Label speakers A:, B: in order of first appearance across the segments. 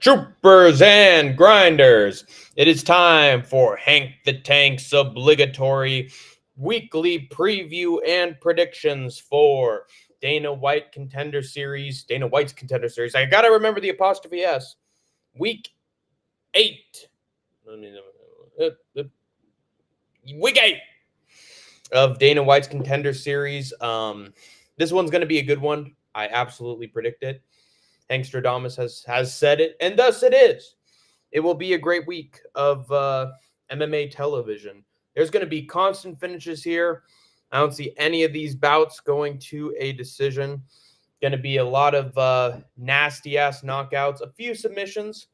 A: Troopers and grinders, it is time for Hank the Tank's obligatory weekly preview and predictions for Dana White's Contender Series. I gotta remember the apostrophe S. Week 8. Week 8 of Dana White's Contender Series. This one's gonna be a good one. I absolutely predict it. Hank Stradamus has said it, and thus it is. It will be a great week of MMA television. There's going to be constant finishes here. I don't see any of these bouts going to a decision. Going to be a lot of nasty-ass knockouts, a few submissions.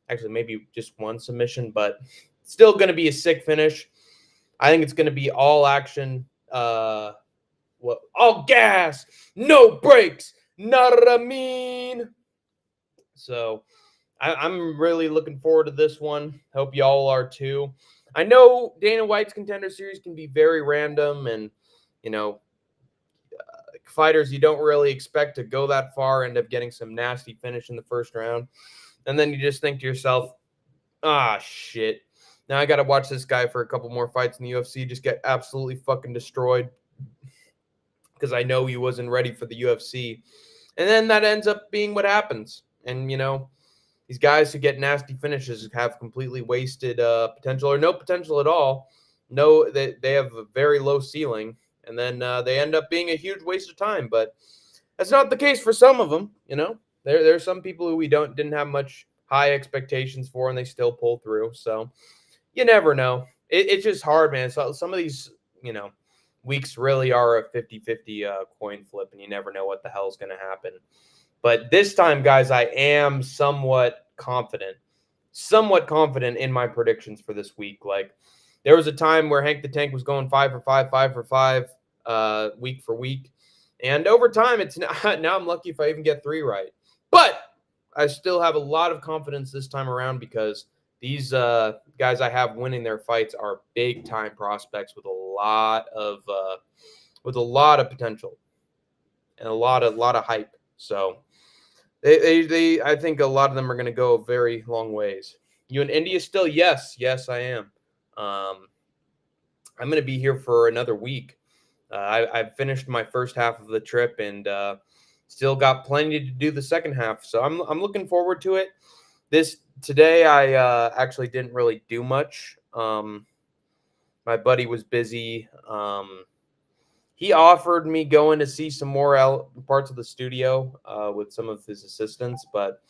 A: Actually, maybe just one submission, but still going to be a sick finish. I think it's going to be all action, all gas, no brakes, Naramin. So I'm really looking forward to this one. Hope y'all are too. I know Dana White's Contender Series can be very random, and fighters you don't really expect to go that far end up getting some nasty finish in the first round, and then you just think to yourself, shit. Now I got to watch this guy for a couple more fights in the UFC just get absolutely fucking destroyed because I know he wasn't ready for the UFC, and then that ends up being what happens, and these guys who get nasty finishes have completely wasted potential or no potential at all. No, they have a very low ceiling, and then they end up being a huge waste of time. But that's not the case for some of them. There's some people who we didn't have much high expectations for, and they still pull through. So you never know. It's just hard, man. So some of these, weeks really are a 50-50 coin flip, and you never know what the hell is going to happen. But this time, guys, I am somewhat confident in my predictions for this week. Like, there was a time where Hank the Tank was going 5 for 5, 5 for 5, week for week. And over time, it's now I'm lucky if I even get 3 right. But I still have a lot of confidence this time around because these guys I have winning their fights are big-time prospects with a lot of potential and a lot of hype. So I think a lot of them are going to go a very long ways. You in India still? Yes, I am. I'm going to be here for another week. I've finished my first half of the trip and still got plenty to do the second half. So I'm looking forward to it. Today I actually didn't really do much. My buddy was busy. He offered me going to see some more parts of the studio with some of his assistants, but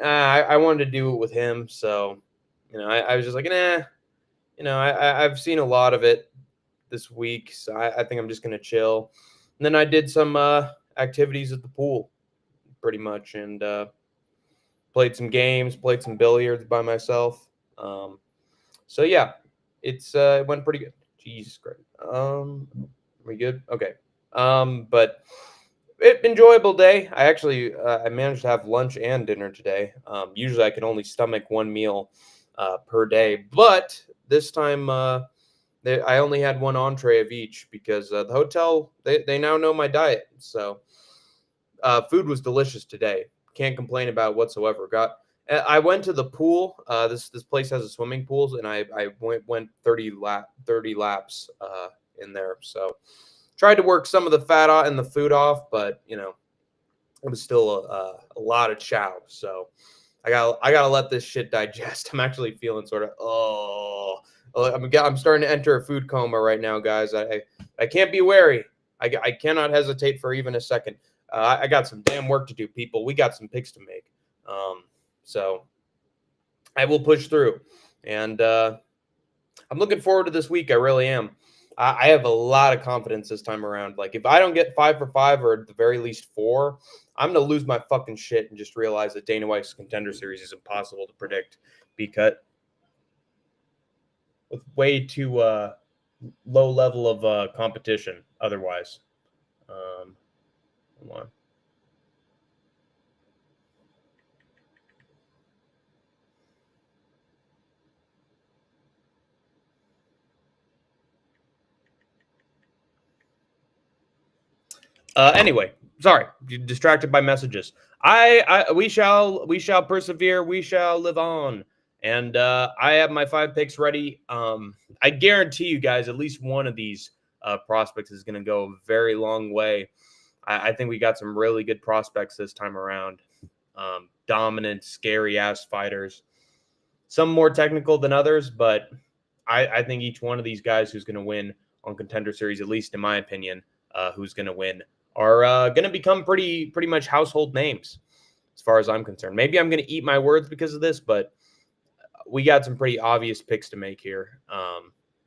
A: I wanted to do it with him. So, I was just like, I've seen a lot of it this week, so I think I'm just going to chill. And then I did some activities at the pool, pretty much, and played some games, played some billiards by myself. So, yeah, it went pretty good. Jesus Christ. We good? Okay. But enjoyable day. I actually I managed to have lunch and dinner today. Usually I can only stomach one meal per day, but this time I only had one entree of each because the hotel they now know my diet. So food was delicious today. Can't complain about it whatsoever. I went to the pool. This place has a swimming pool, and I went 30 laps in there. So tried to work some of the fat out and the food off, but it was still a lot of chow. So I gotta let this shit digest. I'm actually feeling sort of I'm starting to enter a food coma right now, guys. I can't be wary. I cannot hesitate for even a second. I got some damn work to do, people. We got some picks to make. So I will push through, and I'm looking forward to this week. I really am. I have a lot of confidence this time around. Like, if I don't get 5 for 5 or at the very least 4, I'm going to lose my fucking shit and just realize that Dana White's Contender Series is impossible to predict because with way too low level of competition otherwise. Hold on. Anyway, Sorry, distracted by messages. We shall persevere. We shall live on. And I have my 5 picks ready. I guarantee you guys, at least one of these prospects is going to go a very long way. I think we got some really good prospects this time around. Dominant, scary ass fighters. Some more technical than others, but I think each one of these guys who's going to win on Contender Series, at least in my opinion, who's going to win, are going to become pretty much household names, as far as I'm concerned. Maybe I'm going to eat my words because of this, but we got some pretty obvious picks to make here.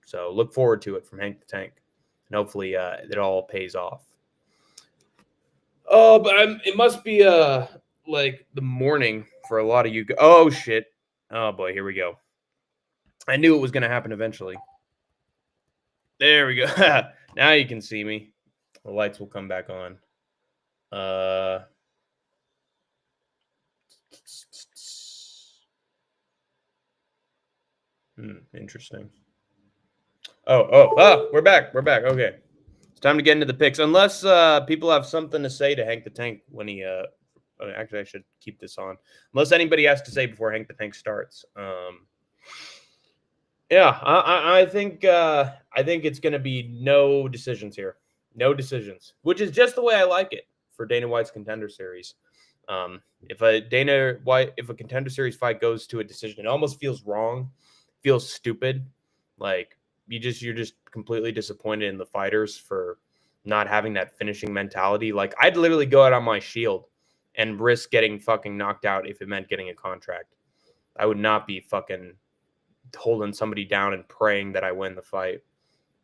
A: So look forward to it from Hank the Tank, and hopefully it all pays off. Oh, but it must be like the morning for a lot of you. Oh shit! Oh boy, here we go. I knew it was going to happen eventually. There we go. Now you can see me. The lights will come back on. Interesting. We're back. We're back. Okay. It's time to get into the picks. Unless people have something to say to Hank the Tank when he actually I should keep this on. Unless anybody has to say before Hank the Tank starts. Yeah, I think it's going to be no decisions here. No decisions, which is just the way I like it for Dana White's Contender Series. If a Contender Series fight goes to a decision, it almost feels wrong, feels stupid. Like you're just completely disappointed in the fighters for not having that finishing mentality. Like I'd literally go out on my shield and risk getting fucking knocked out if it meant getting a contract. I would not be fucking holding somebody down and praying that I win the fight.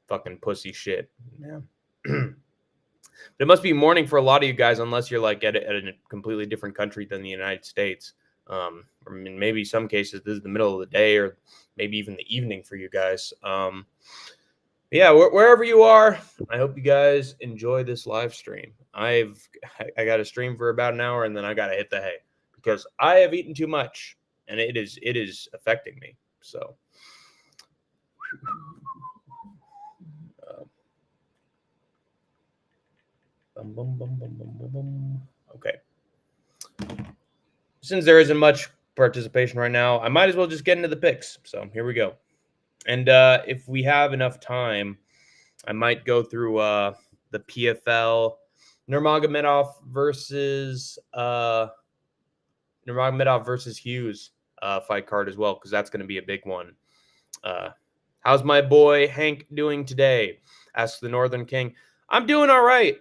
A: Fucking pussy shit. Yeah. It must be morning for a lot of you guys, unless you're like at a completely different country than the United States. Or maybe some cases this is the middle of the day, or maybe even the evening for you guys. Yeah, wherever you are, I hope you guys enjoy this live stream. I got to stream for about an hour, and then I got to hit the hay because I have eaten too much, and it is affecting me. So. Okay. Since there isn't much participation right now, I might as well just get into the picks. So here we go. And if we have enough time, I might go through the PFL Nurmagomedov versus Hughes fight card as well, because that's going to be a big one. How's my boy Hank doing today? Asks the Northern King. I'm doing all right.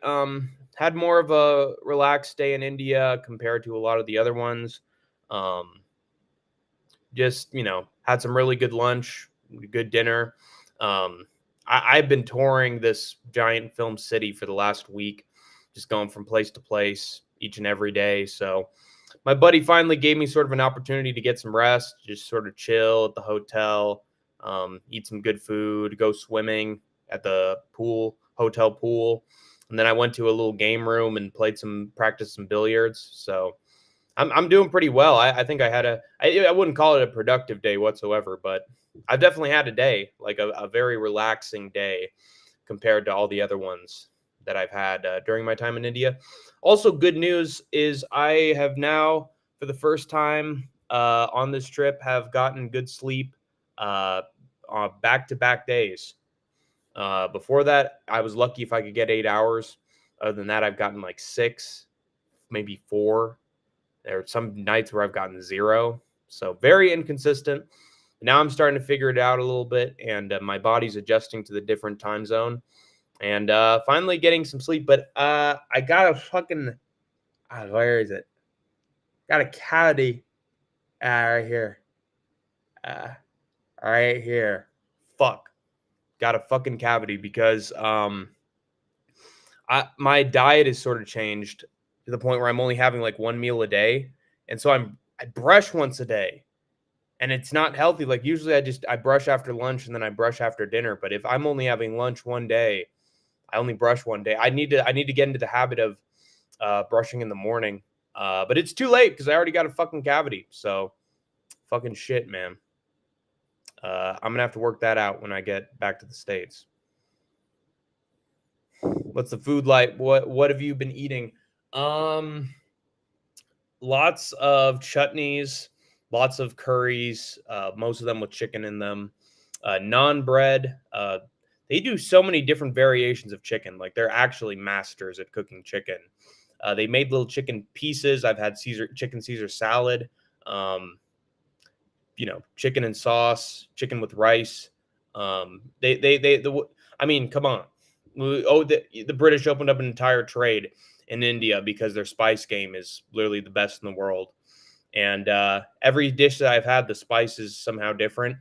A: Had more of a relaxed day in India compared to a lot of the other ones. Just, had some really good lunch, good dinner. I've been touring this giant film city for the last week, just going from place to place each and every day. So my buddy finally gave me sort of an opportunity to get some rest, just sort of chill at the hotel, eat some good food, go swimming at the hotel pool. And then I went to a little game room and practiced some billiards. So I'm doing pretty well. I think I wouldn't call it a productive day whatsoever, but I've definitely had a day, like a very relaxing day compared to all the other ones that I've had during my time in India. Also, good news is I have now, for the first time on this trip, have gotten good sleep on back-to-back days. Before that, I was lucky if I could get 8 hours. Other than that, I've gotten like 6, maybe 4. There are some nights where I've gotten 0. So very inconsistent. Now I'm starting to figure it out a little bit, and my body's adjusting to the different time zone. And finally getting some sleep. But I got a fucking... where is it? Got a cavity right here. Right here. Fuck. Got a fucking cavity because my diet is sort of changed to the point where I'm only having like 1 meal a day. And so I brush once a day. And it's not healthy. Like usually I brush after lunch and then I brush after dinner. But if I'm only having lunch one day, I only brush one day. I need to get into the habit of brushing in the morning. But it's too late because I already got a fucking cavity. So fucking shit, man. I'm going to have to work that out when I get back to the States. What's the food like? What have you been eating? Um, Lots of chutneys, lots of curries, most of them with chicken in them. Naan bread. They do so many different variations of chicken. Like they're actually masters at cooking chicken. They made little chicken pieces. I've had chicken Caesar salad. Um, chicken and sauce, chicken with rice. I mean, come on. The British opened up an entire trade in India because their spice game is literally the best in the world. And every dish that I've had, the spice is somehow different.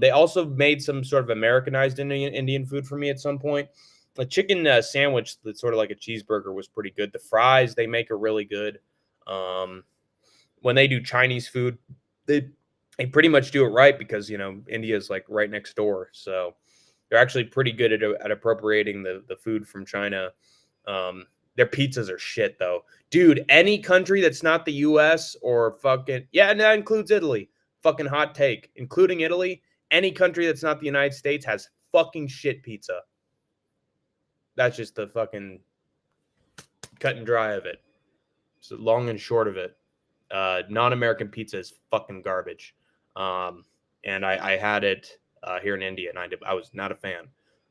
A: They also made some sort of Americanized Indian food for me at some point. A chicken sandwich that's sort of like a cheeseburger was pretty good. The fries they make are really good. Um, when they do Chinese food, they they pretty much do it right because India is like right next door, so they're actually pretty good at appropriating the food from China. Their pizzas are shit though, dude. Any country that's not the U.S. or fucking yeah, and that includes Italy. Fucking hot take, including Italy. Any country that's not the United States has fucking shit pizza. That's just the fucking cut and dry of it. So long and short of it. Non-American pizza is fucking garbage. And I had it here in India, and I was not a fan.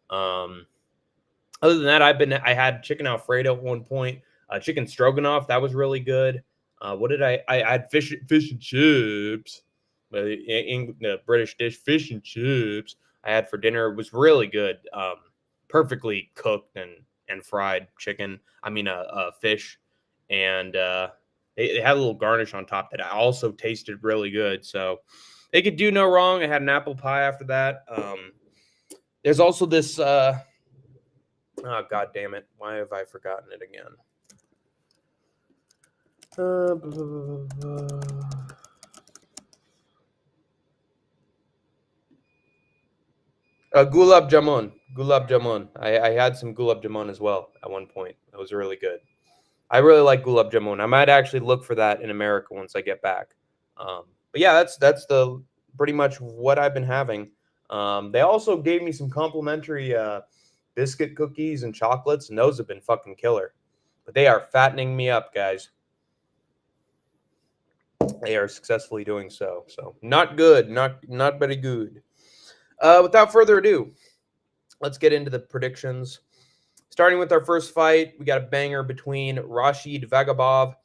A: Other than that, I had chicken Alfredo at one point, chicken stroganoff that was really good. What did I had fish and chips, the British dish fish and chips I had for dinner. It was really good, perfectly cooked and fried chicken. I mean, fish, and they had a little garnish on top that also tasted really good. So they could do no wrong. I had an apple pie after that. There's also this. Oh, God damn it. Why have I forgotten it again? Gulab jamun. Gulab jamun. I had some gulab jamun as well at one point. That was really good. I really like gulab jamun. I might actually look for that in America once I get back. But yeah, that's the pretty much what I've been having. They also gave me some complimentary biscuit cookies and chocolates, and those have been fucking killer. But they are fattening me up, guys. They are successfully doing so. So not good, not very good. Without further ado, let's get into the predictions. Starting with our first fight, we got a banger between Rashid Vagabov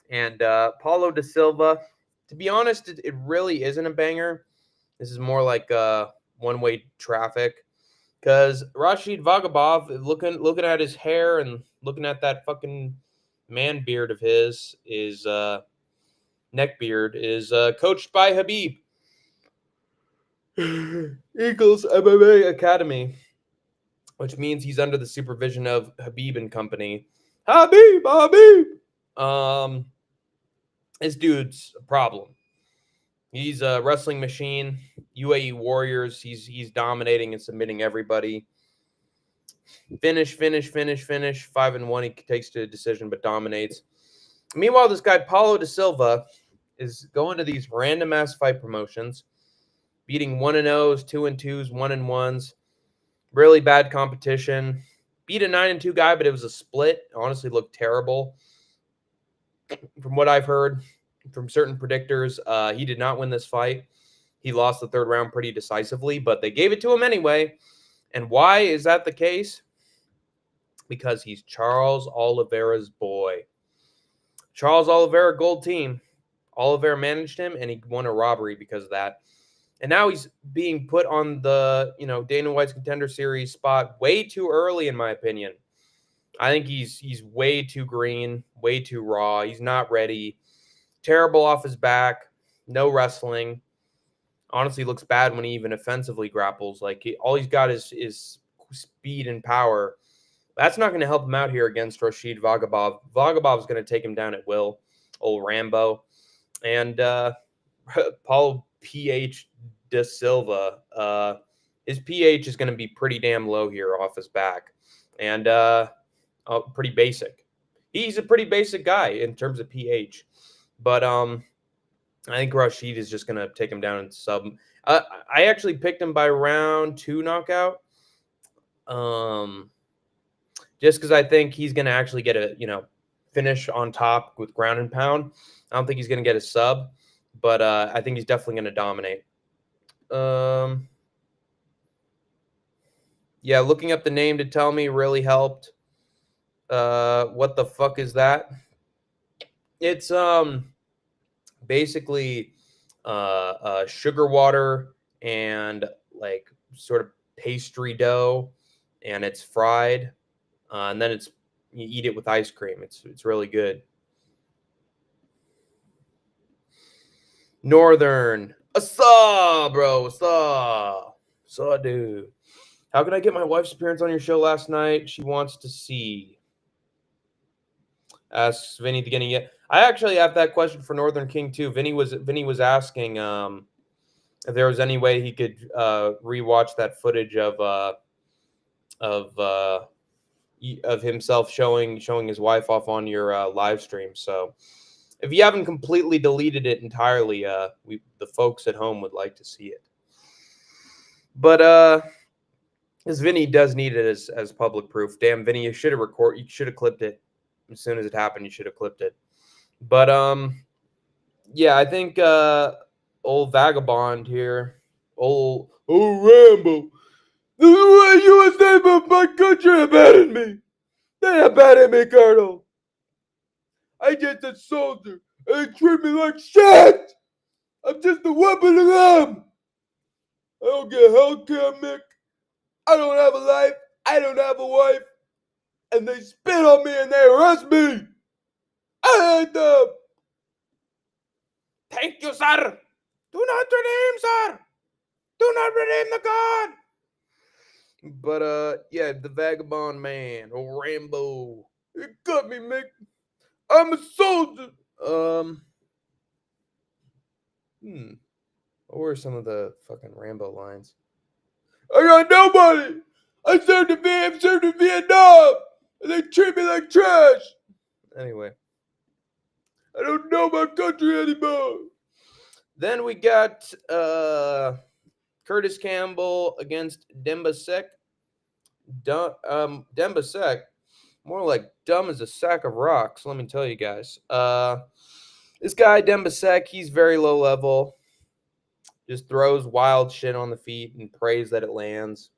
A: and Paulo da Silva. To be honest, it really isn't a banger. This is more like one-way traffic. Because Rashid Vagabov, looking at his hair and looking at that fucking man beard of his, is neck beard, is coached by Habib. Eagles MMA Academy, which means he's under the supervision of Habib and company. Habib. This dude's a problem. He's a wrestling machine. UAE Warriors. He's dominating and submitting everybody. Finish. 5-1. He takes to a decision, but dominates. Meanwhile, this guy Paulo da Silva is going to these random ass fight promotions, beating 1-0s, 2-2s, 1-1s. Really bad competition. Beat a 9-2 guy, but it was a split. Honestly, looked terrible. From what I've heard from certain predictors, he did not win this fight. He lost the third round pretty decisively, but they gave it to him anyway. And why is that the case? Because he's Charles Oliveira's boy. Charles Oliveira, gold team. Oliveira managed him, and he won a robbery because of that. And now he's being put on the, Dana White's Contender Series spot way too early, in my opinion. I think he's way too green, way too raw. He's not ready. Terrible off his back. No wrestling. Honestly, looks bad when he even offensively grapples. Like all he's got is speed and power. That's not going to help him out here against Rashid Vagabov. Vagabov's going to take him down at will. Old Rambo. And Paulo PH da Silva, his pH is going to be pretty damn low here off his back. And pretty basic. He's a pretty basic guy in terms of pH. But I think Rashid is just going to take him down and sub. I actually picked him by round 2 knockout. Just because I think he's going to actually get finish on top with ground and pound. I don't think he's going to get a sub, but I think he's definitely going to dominate. Yeah, looking up the name to tell me really helped. What the fuck is that? It's basically sugar water and like sort of pastry dough, and it's fried, and then you eat it with ice cream. It's really good. Northern, asa, bro, asa, dude. How can I get my wife's appearance on your show last night? She wants to see. Asks Vinny at the beginning. Yeah, I actually have that question for Northern King too. Vinny was asking if there was any way he could rewatch that footage of himself showing his wife off on your live stream. So if you haven't completely deleted it entirely, the folks at home would like to see it. But as Vinny does need it as public proof. Damn, Vinny, you should have clipped it as soon as it happened. You should have clipped it. But yeah, I think old Vagabond here, old Rambo. The way USA of my country abandoned me. They abandoned me, Colonel. I just a soldier, and they treat me like shit. I'm just a weapon to them. I don't get healthcare, Mick. I don't have a life. I don't have a wife. And they spit on me and they arrest me. I hate them. Thank you, sir. Do not redeem, sir. Do not redeem the god. But yeah, the Vagabond man, or Rambo. It got me, Mick. I'm a soldier. What were some of the fucking Rambo lines? I got nobody. I served in Vietnam, and they treat me like trash. Anyway, I don't know my country anymore. Then we got Curtis Campbell against Demba Sek. Demba Sek, more like dumb as a sack of rocks, let me tell you guys. This guy, Demba Sek, he's very low level. Just throws wild shit on the feet and prays that it lands.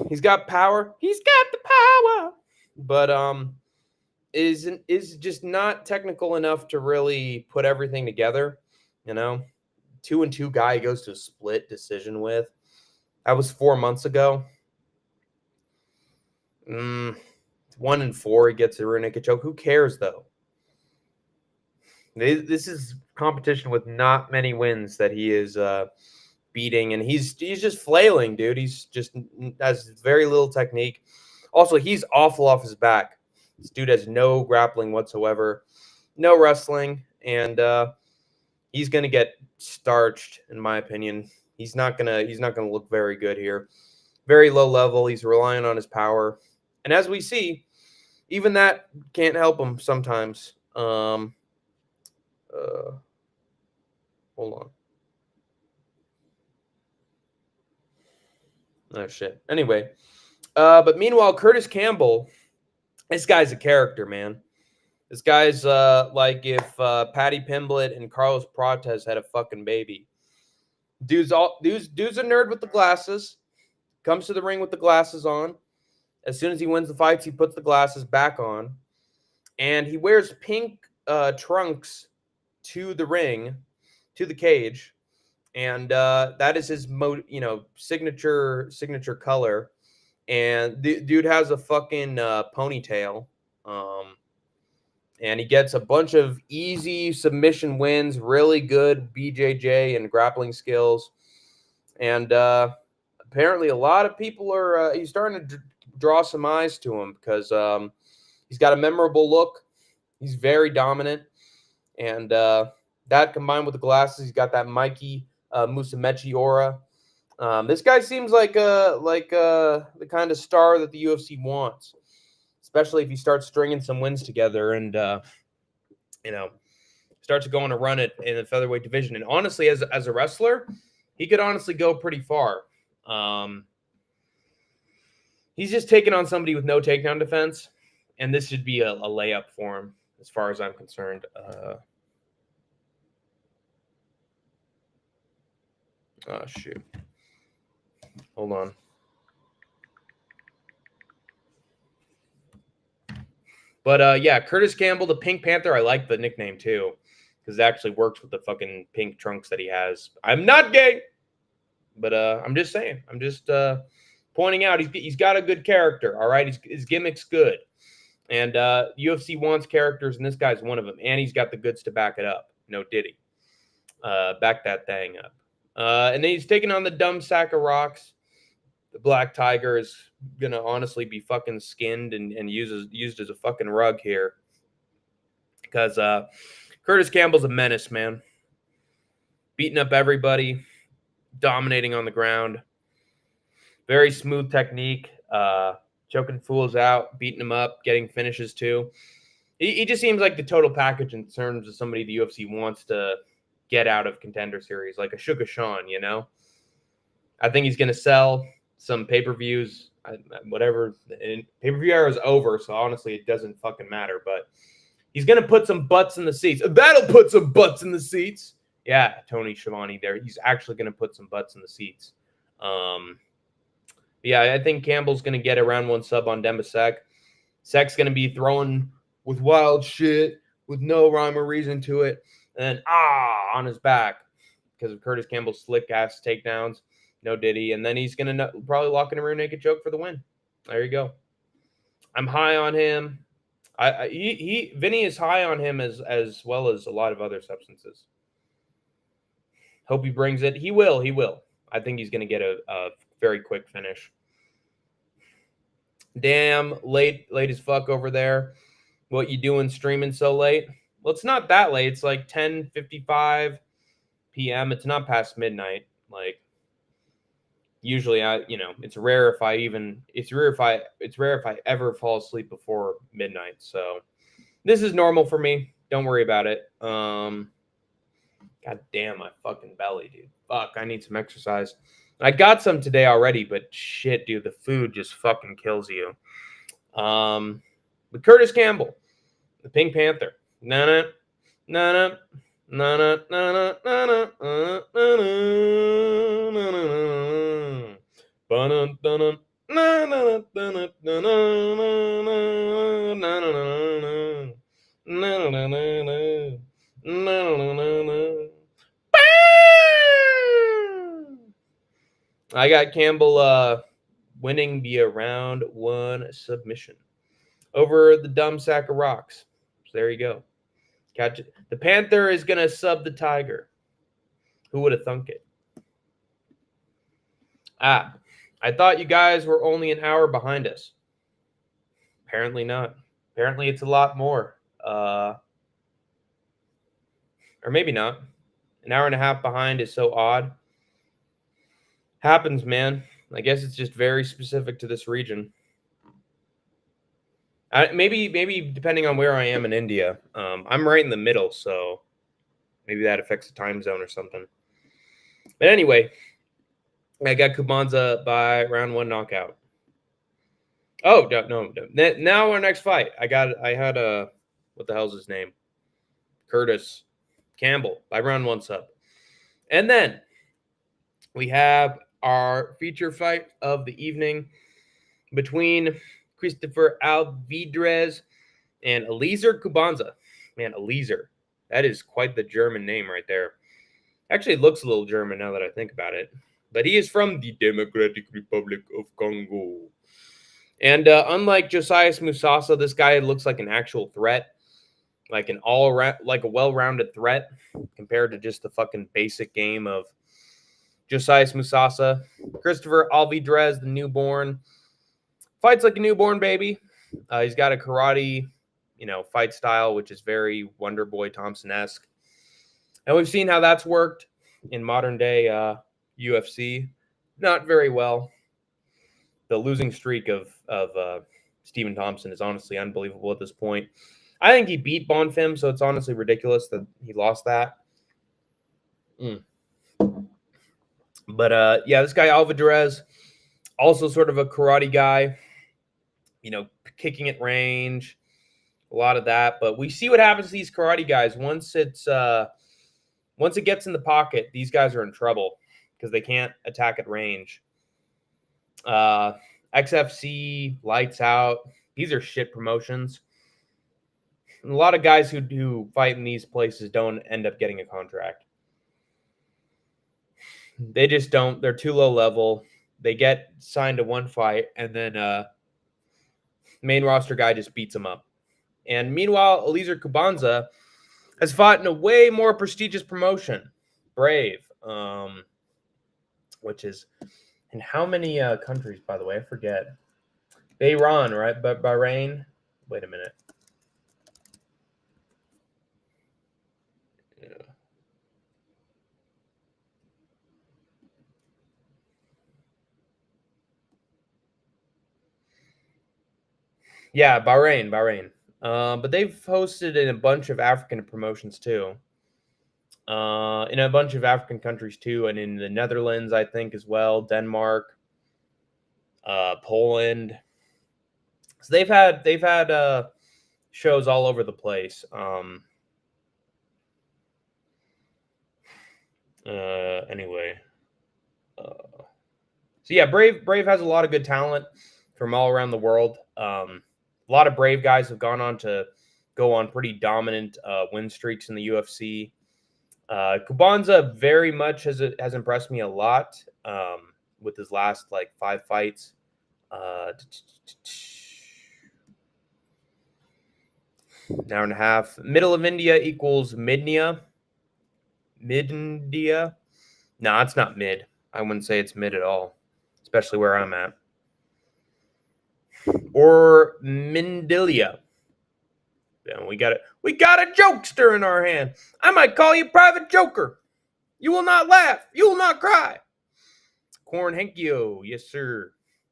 A: He's got power. He's got the power. But is just not technical enough to really put everything together. 2-2 guy he goes to a split decision with. That was 4 months ago. 1-4 he gets a rear naked choke. Who cares though? This is competition with not many wins that he is beating, and he's just flailing, dude. He's just has very little technique. Also, he's awful off his back. This dude has no grappling whatsoever, no wrestling, and he's gonna get starched, in my opinion. He's not gonna look very good here. Very low level. He's relying on his power, and as we see, even that can't help him sometimes. Hold on. Oh shit. Anyway, but meanwhile, Curtis Campbell, this guy's a character, man. This guy's like if Paddy Pimblett and Carlos Prates had a fucking baby. Dude's a nerd with the glasses. Comes to the ring with the glasses on. As soon as he wins the fights, he puts the glasses back on, and he wears pink trunks to the ring, to the cage, and that is his signature color. And the dude has a fucking ponytail, and he gets a bunch of easy submission wins, really good BJJ and grappling skills, and apparently a lot of people are he's starting to draw some eyes to him because he's got a memorable look. He's very dominant, and that combined with the glasses, he's got that Mikey Musumeci aura. This guy seems like the kind of star that the UFC wants, especially if he starts stringing some wins together and starts to go on a run in the featherweight division. And honestly, as a wrestler, he could honestly go pretty far. He's just taking on somebody with no takedown defense. And this should be a layup for him, as far as I'm concerned. Oh, shoot. Hold on. But yeah, Curtis Campbell, the Pink Panther, I like the nickname too, because it actually works with the fucking pink trunks that he has. I'm not gay, but I'm just saying. I'm just pointing out he's got a good character. All right, his gimmick's good, and UFC wants characters, and this guy's one of them. And he's got the goods to back it up. No diddy, back that thing up. And then he's taking on the dumb sack of rocks. The Black Tiger is gonna honestly be fucking skinned and used as a fucking rug here, because Curtis Campbell's a menace, man. Beating up everybody, dominating on the ground. Very smooth technique, choking fools out, beating them up, getting finishes too. He just seems like the total package in terms of somebody the UFC wants to get out of Contender Series, like a Sugar Sean, you know? I think he's going to sell some pay-per-views, whatever. Pay-per-view era is over, so honestly, it doesn't fucking matter. But he's going to put some butts in the seats. That'll put some butts in the seats. Yeah, Tony Schiavone there. He's actually going to put some butts in the seats. Yeah, I think Campbell's going to get a round 1 sub on Demba Sek. Sek's going to be throwing with wild shit, with no rhyme or reason to it. And on his back because of Curtis Campbell's slick-ass takedowns. No diddy. And then he's going to probably lock in a rear naked choke for the win. There you go. I'm high on him. Vinny is high on him as well as a lot of other substances. Hope he brings it. He will. I think he's going to get a very quick finish. Damn, late as fuck over there. What you doing streaming so late? Well, it's not that late. It's like 10:55 p.m. It's not past midnight. Like, usually it's rare if I ever fall asleep before midnight. So this is normal for me. Don't worry about it. God damn my fucking belly, dude. Fuck, I need some exercise. I got some today already, but shit, dude, the food just fucking kills you. But Curtis Campbell, the Pink Panther. Na-na, na-na, na-na, na-na, na-na, na-na, I got Campbell winning via round 1 submission over the dumb sack of rocks. So there you go. Catch it. The Panther is going to sub the Tiger. Who would have thunk it? I thought you guys were only an hour behind us. Apparently not. Apparently it's a lot more. Or maybe not. An hour and a half behind is so odd. Happens, man. I guess it's just very specific to this region. Maybe depending on where I am in India. I'm right in the middle, so maybe that affects the time zone or something. But anyway, I got Kubanza by round 1 knockout. Oh, no. Now our next fight. I had what the hell's his name? Curtis Campbell by round 1 sub. And then we have our feature fight of the evening between Christopher Alvidrez and Eliezer Kubanza. Man, Eliezer. That is quite the German name right there. Actually, it looks a little German now that I think about it. But he is from the Democratic Republic of Congo. And unlike Josias Musasa, this guy looks like an actual threat. Like a well-rounded threat compared to just the fucking basic game of Josias Musasa. Christopher Alvidrez, the newborn, fights like a newborn baby. He's got a karate, fight style, which is very Wonder Boy Thompson-esque. And we've seen how that's worked in modern day UFC. Not very well. The losing streak of Stephen Thompson is honestly unbelievable at this point. I think he beat Bonfim, so it's honestly ridiculous that he lost that. But yeah, this guy Alvidrez, also sort of a karate guy. kicking at range, a lot of that. But we see what happens to these karate guys once it gets in the pocket. These guys are in trouble because they can't attack at range. XFC, Lights Out. These are shit promotions. And a lot of guys who fight in these places don't end up getting a contract. They just don't. They're too low level. They get signed to one fight, and then main roster guy just beats them up. And meanwhile, Eliezer Kubanza has fought in a way more prestigious promotion, Brave, which is in how many countries, by the way? I forget. Bahrain, right? But Bahrain. Wait a minute. Yeah, Bahrain. But they've hosted in a bunch of African promotions too. In a bunch of African countries too, and in the Netherlands, I think as well, Denmark, Poland. So they've had shows all over the place. Anyway, so yeah, Brave has a lot of good talent from all around the world. A lot of Brave guys have gone on to go on pretty dominant win streaks in the UFC. Kubanza very much has impressed me a lot with his last 5 fights. An hour and a half. Middle of India equals Midnia. Mid-India. No, it's not mid. I wouldn't say it's mid at all, especially where I'm at. Or Mindilia. Yeah, we got a jokester in our hand. I might call you Private Joker. You will not laugh. You will not cry. Corn Hankio. Yes, sir.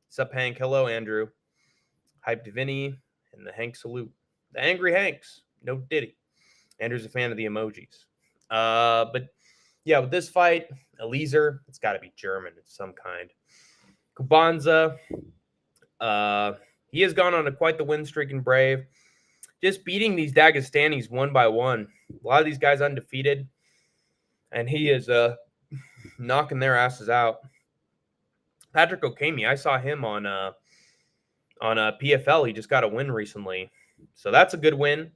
A: Sup, Hank? Hello, Andrew. Hyped Vinny and the Hank salute. The Angry Hanks. No Diddy. Andrew's a fan of the emojis. But yeah, with this fight, Eliezer, it's got to be German of some kind. Kubanza, he has gone on quite the win streak in Brave. Just beating these Dagestanis one by one. A lot of these guys undefeated. And he is knocking their asses out. Patrick Okami, I saw him on PFL. He just got a win recently. So that's a good win.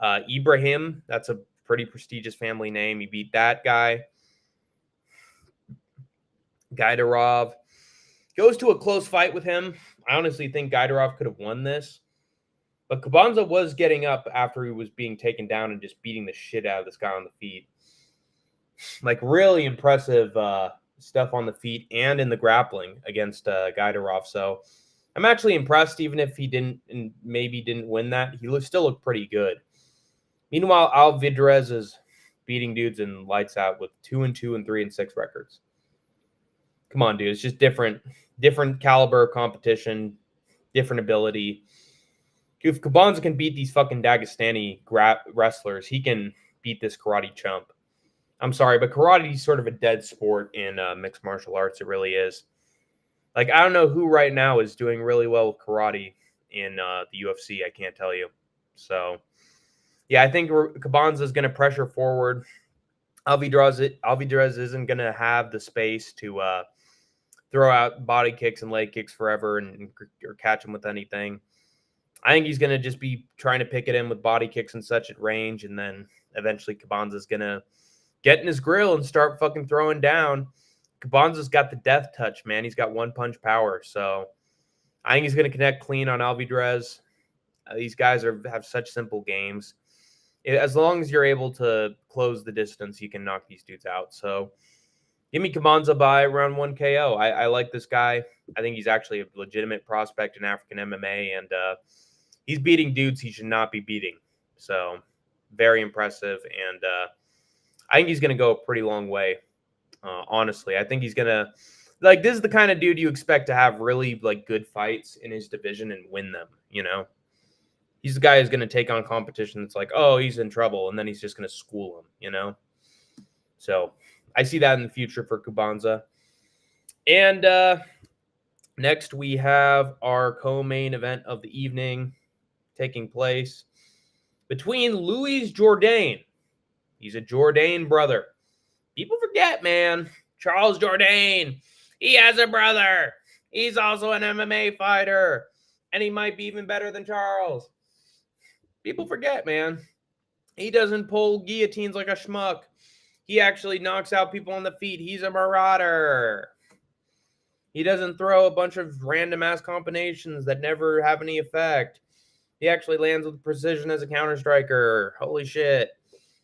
A: Ibrahim, that's a pretty prestigious family name. He beat that guy. Gaidarov goes to a close fight with him. I honestly think Gaidarov could have won this. But Kubanza was getting up after he was being taken down and just beating the shit out of this guy on the feet. Really impressive stuff on the feet and in the grappling against Gaidarov. So I'm actually impressed, even if he didn't win that. He still looked pretty good. Meanwhile, Alvidrez is beating dudes in Lights Out with 2-2 and 3-6 records. Come on, dude. It's just different caliber of competition, different ability. If Kubanza can beat these fucking Dagestani wrestlers, he can beat this karate chump. I'm sorry, but karate is sort of a dead sport in mixed martial arts. It really is. I don't know who right now is doing really well with karate in the UFC. I can't tell you. So, yeah, I think Kubanza is going to pressure forward. Alvidrez isn't going to have the space to throw out body kicks and leg kicks forever or catch him with anything. I think he's going to just be trying to pick it in with body kicks and such at range, and then eventually Kubanza's going to get in his grill and start fucking throwing down. Kubanza's got the death touch, man. He's got one punch power, so I think he's going to connect clean on Alvidrez. These guys have such simple games. As long as you're able to close the distance, you can knock these dudes out. So give me Kubanza by round 1 KO. I like this guy. I think he's actually a legitimate prospect in African MMA, and he's beating dudes he should not be beating. So very impressive, and I think he's going to go a pretty long way, honestly. I think he's going to – this is the kind of dude you expect to have really, good fights in his division and win them, He's the guy who's going to take on competition that's oh, he's in trouble, and then he's just going to school him, So I see that in the future for Kubanza. And Next, we have our co-main event of the evening taking place between Louis Jourdain. He's a Jourdain brother. People forget, man. Charles Jourdain. He has a brother. He's also an MMA fighter. And he might be even better than Charles. People forget, man. He doesn't pull guillotines like a schmuck. He actually knocks out people on the feet. He's a marauder. He doesn't throw a bunch of random ass combinations that never have any effect. He actually lands with precision as a counter striker. Holy shit.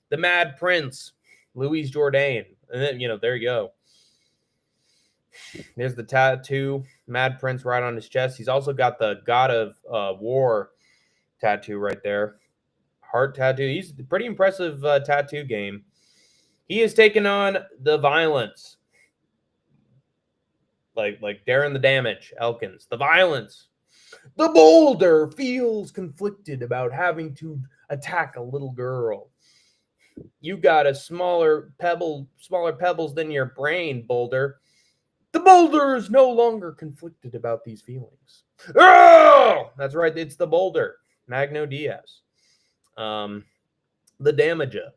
A: The Mad Prince, Louis Jourdain. And then, there you go. There's the tattoo, Mad Prince, right on his chest. He's also got the God of War tattoo right there. Heart tattoo. He's a pretty impressive tattoo game. He has taken on the Violence. Like Darren the Damage, Elkins. The Violence. The Boulder feels conflicted about having to attack a little girl. You got a smaller pebbles than your brain, Boulder. The Boulder is no longer conflicted about these feelings. Oh! That's right, it's the Boulder. Magno Diaz. The Damager.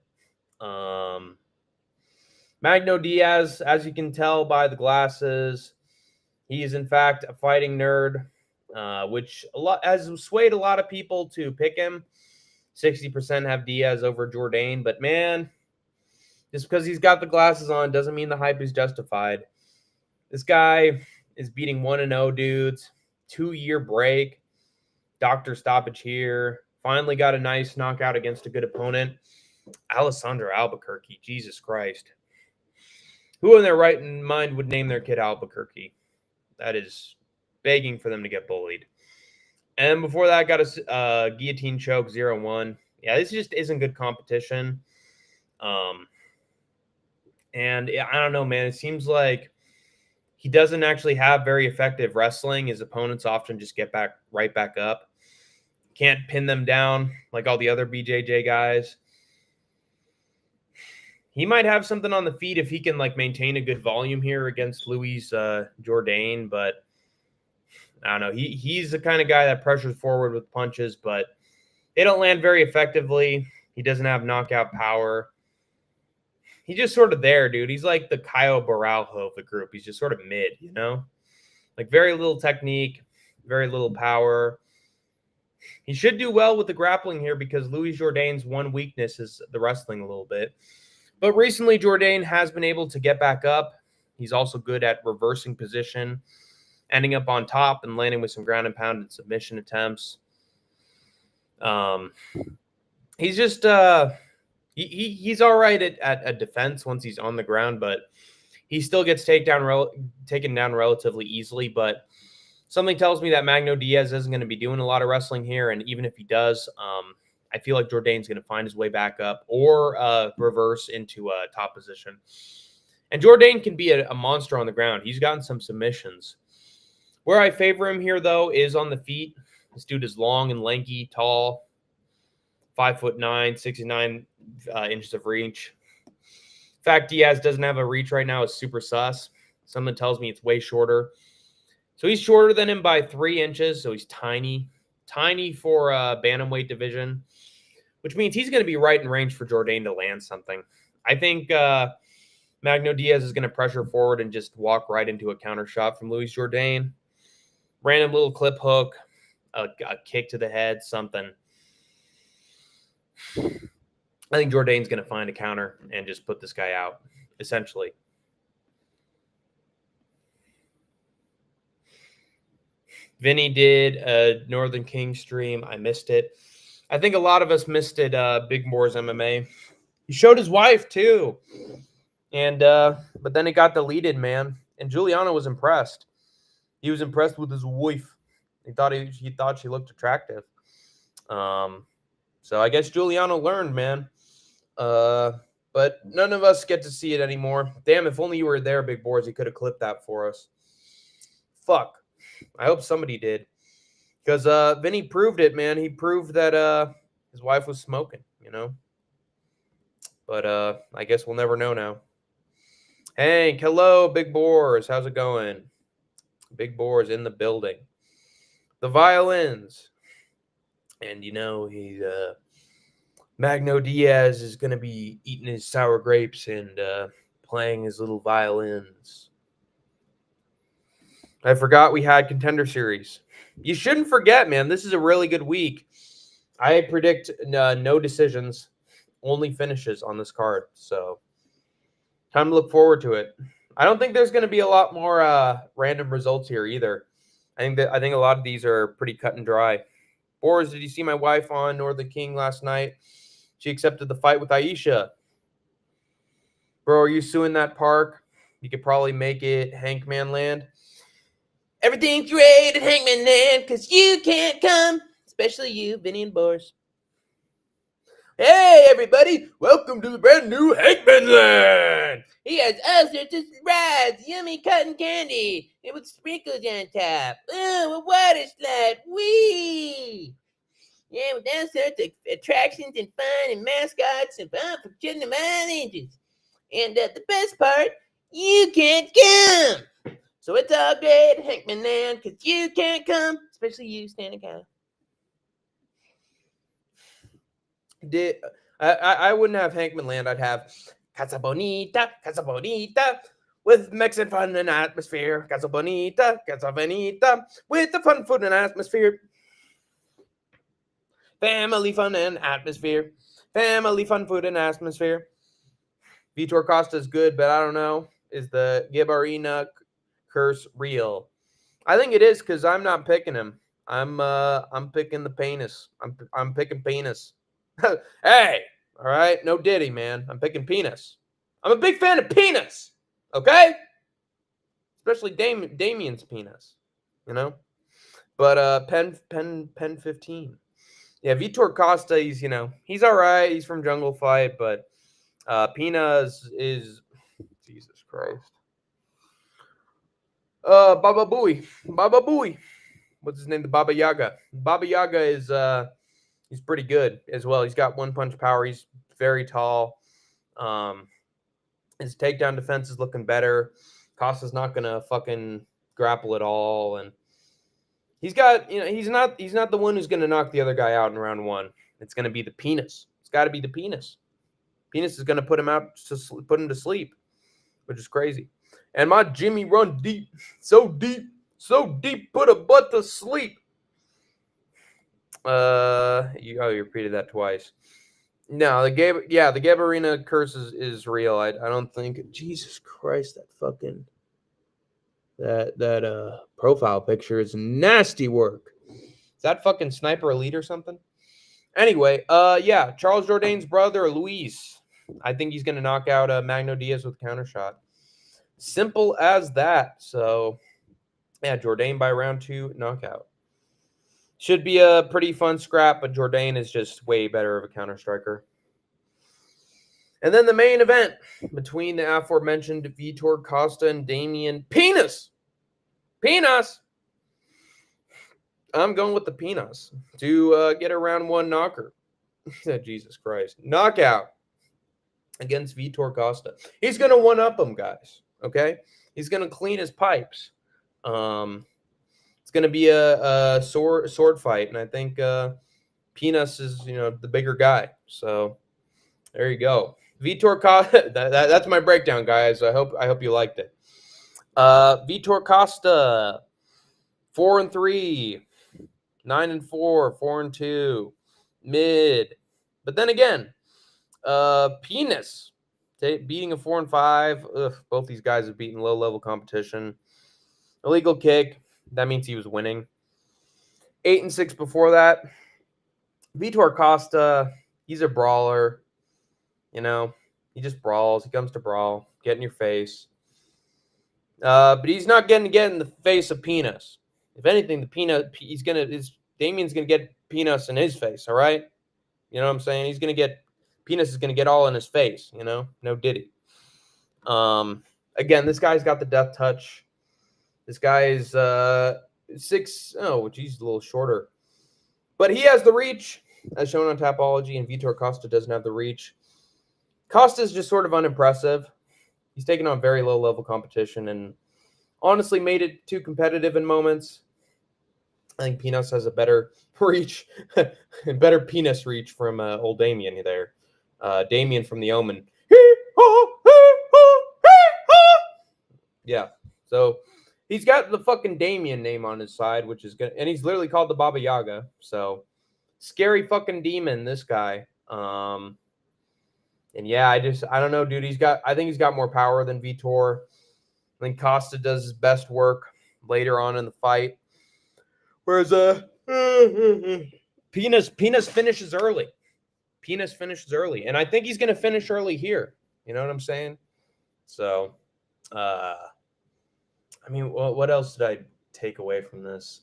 A: Magno Diaz, as you can tell by the glasses, he is in fact a fighting nerd, which has swayed a lot of people to pick him. 60% have Diaz over Jourdain, but man, just because he's got the glasses on doesn't mean the hype is justified. This guy is beating 1-0 dudes, 2-year break, doctor stoppage here, finally got a nice knockout against a good opponent. Alessandro Albuquerque, Jesus Christ. Who in their right mind would name their kid Albuquerque? That is begging for them to get bullied. And before that, got a guillotine choke, 0-1. Yeah, this just isn't good competition. And I don't know, man. It seems like he doesn't actually have very effective wrestling. His opponents often just get right back up. Can't pin them down like all the other BJJ guys. He might have something on the feet if he can maintain a good volume here against Louis Jourdain, but I don't know. He's the kind of guy that pressures forward with punches, but they don't land very effectively. He doesn't have knockout power. He's just sort of there, dude. He's like the Caio Baralho of the group. He's just sort of mid, very little technique, very little power. He should do well with the grappling here because Louis Jourdain's one weakness is the wrestling a little bit. But recently, Jourdain has been able to get back up. He's also good at reversing position, ending up on top and landing with some ground and pound and submission attempts. He's just he's all right at defense once he's on the ground, but he still gets taken down relatively easily. But something tells me that Magno Diaz isn't going to be doing a lot of wrestling here, and even if he does, I feel like Jourdain's going to find his way back up or reverse into a top position. And Jourdain can be a monster on the ground. He's gotten some submissions. Where I favor him here, though, is on the feet. This dude is long and lanky, tall, 5'9", 69 inches of reach. In fact, Diaz doesn't have a reach right now. It's super sus. Someone tells me it's way shorter. So he's shorter than him by 3 inches, so he's tiny. Tiny for a bantamweight division, which means he's going to be right in range for Jourdain to land something. I think Magno Diaz is going to pressure forward and just walk right into a counter shot from Louis Jourdain. Random little clip hook, a kick to the head, something. I think Jourdain's going to find a counter and just put this guy out, essentially. Vinny did a Northern King stream. I missed it. I think a lot of us missed it, Big Moors MMA. He showed his wife, too. And but then it got deleted, man. And Giuliano was impressed. He was impressed with his wife. He thought she looked attractive. So I guess Giuliano learned, man. But none of us get to see it anymore. Damn, if only you were there, Big Boars, you could have clipped that for us. Fuck. I hope somebody did. Because Vinny proved it, man. He proved that his wife was smoking, But I guess we'll never know now. Hank, hello, Big Boars. How's it going? Big Boar is in the building. The violins. And, he's Magno Diaz is going to be eating his sour grapes and playing his little violins. I forgot we had Contender Series. You shouldn't forget, man. This is a really good week. I predict no decisions, only finishes on this card. So, time to look forward to it. I don't think there's going to be a lot more random results here either. I think a lot of these are pretty cut and dry. Boris, did you see my wife on Northern King last night? She accepted the fight with Aisha. Bro, are you suing that park? You could probably make it Hankman Land. Everything's great at Hankman Land because you can't come. Especially you, Vinny and Boris. Hey, everybody. Welcome to the brand new Hankman Land. He has all sorts of rides, yummy cotton candy, and with sprinkles on top. Oh, a water slide. Whee! Yeah, with all sorts of attractions and fun and mascots and fun for children of all ages. And the best part, you can't come. So it's all great at Hankman Land because you can't come, especially you, Santa Cow. I wouldn't have Hankman Land. I'd have Casa Bonita, with Mexican fun and atmosphere. Casa Bonita, with the fun food and atmosphere. Family fun and atmosphere. Family fun food and atmosphere. Vitor Costa is good, but I don't know. Is the Gibarina curse real? I think it is because I'm not picking him. I'm picking the penis. I'm picking penis. Hey, all right, no Diddy, man. I'm picking penis. I'm a big fan of penis. Okay, especially Damien's penis. But Pen 15. Yeah, Vitor Costa. He's all right. He's from Jungle Fight, but Pina is Jesus Christ. Baba Booey. What's his name? The Baba Yaga. Baba Yaga is he's pretty good as well. He's got one punch power. He's very tall. His takedown defense is looking better. Costa's not gonna fucking grapple at all, and he's got he's not the one who's gonna knock the other guy out in round one. It's gonna be the penis. It's got to be the penis. Penis is gonna put him to sleep, which is crazy. And my Jimmy run deep, so deep, put a butt to sleep. You repeated that twice. No, the Gabarina curse is real. I don't think. Jesus Christ, that fucking that profile picture is nasty work. Is that fucking Sniper Elite or something? Anyway, Charles Jourdain's brother, Luis. I think he's gonna knock out Magno Diaz with counter shot. Simple as that. So, yeah, Jourdain by round 2 knockout. Should be a pretty fun scrap, but Jourdain is just way better of a counter striker. And then the main event between the aforementioned Vitor Costa and Damien Penis. I'm going with the Penis to get a round 1 knocker. Jesus Christ. Knockout against Vitor Costa. He's going to one-up him, guys. Okay? He's going to clean his pipes. It's going to be a sword fight, and I think Penis is, the bigger guy. So there you go. Vitor Costa. That's my breakdown, guys. I hope you liked it. Vitor Costa, 4-3, 9-4, 4-2, mid. But then again, Penis beating a 4-5. Both these guys have beaten low-level competition. Illegal kick. That means he was winning. 8-6 before that. Vitor Costa, he's a brawler. He just brawls. He comes to brawl, get in your face. But he's not going to get in the face of Penis. If anything, Damien's gonna get Penis in his face. All right, you know what I'm saying? Penis is gonna get all in his face. No Diddy. Again, this guy's got the death touch. This guy is 6. Oh, geez, a little shorter, but he has the reach as shown on Tapology, and Vitor Costa doesn't have the reach. Costa's just sort of unimpressive. He's taking on very low-level competition, and honestly made it too competitive in moments. I think Penis has a better reach, better penis reach from old Damien there. Damien from The Omen. Yeah. So he's got the fucking Damien name on his side, which is good. And he's literally called the Baba Yaga. So scary fucking demon, this guy. And yeah, I don't know, dude. I think he's got more power than Vitor. I think Costa does his best work later on in the fight. Whereas Penis finishes early. Penis finishes early. And I think he's gonna finish early here. You know what I'm saying? So I mean, what else did I take away from this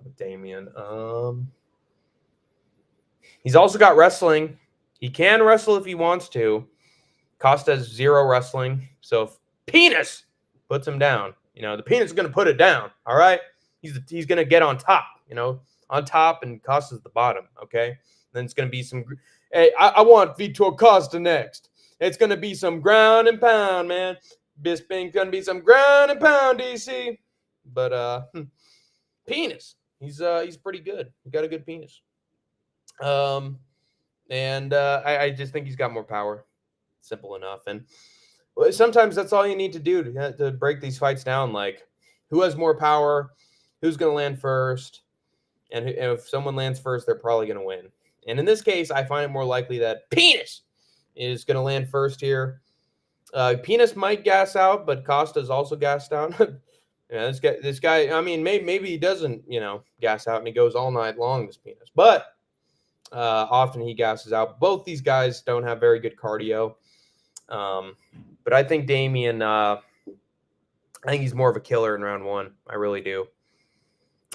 A: with Damien? He's also got wrestling. He can wrestle if he wants to. Costa has 0 wrestling. So if Penis puts him down, the Penis is going to put it down. All right? He's going to get on top, on top, and Costa's the bottom. Okay? Then it's going to be some. Hey, I want Vitor Costa next. It's going to be some ground and pound, man. Bisping's going to be some ground and pound, DC. But Penis, he's pretty good. He got a good penis. And I just think he's got more power. Simple enough. And sometimes that's all you need to do to break these fights down. Like, who has more power? Who's going to land first? And if someone lands first, they're probably going to win. And in this case, I find it more likely that Penis is going to land first here. Penis might gas out, but Costa's also gassed out. Yeah, this guy. I mean, maybe he doesn't, gas out and he goes all night long. This Penis, but often he gasses out. Both these guys don't have very good cardio. But I think Damien, I think he's more of a killer in round 1. I really do.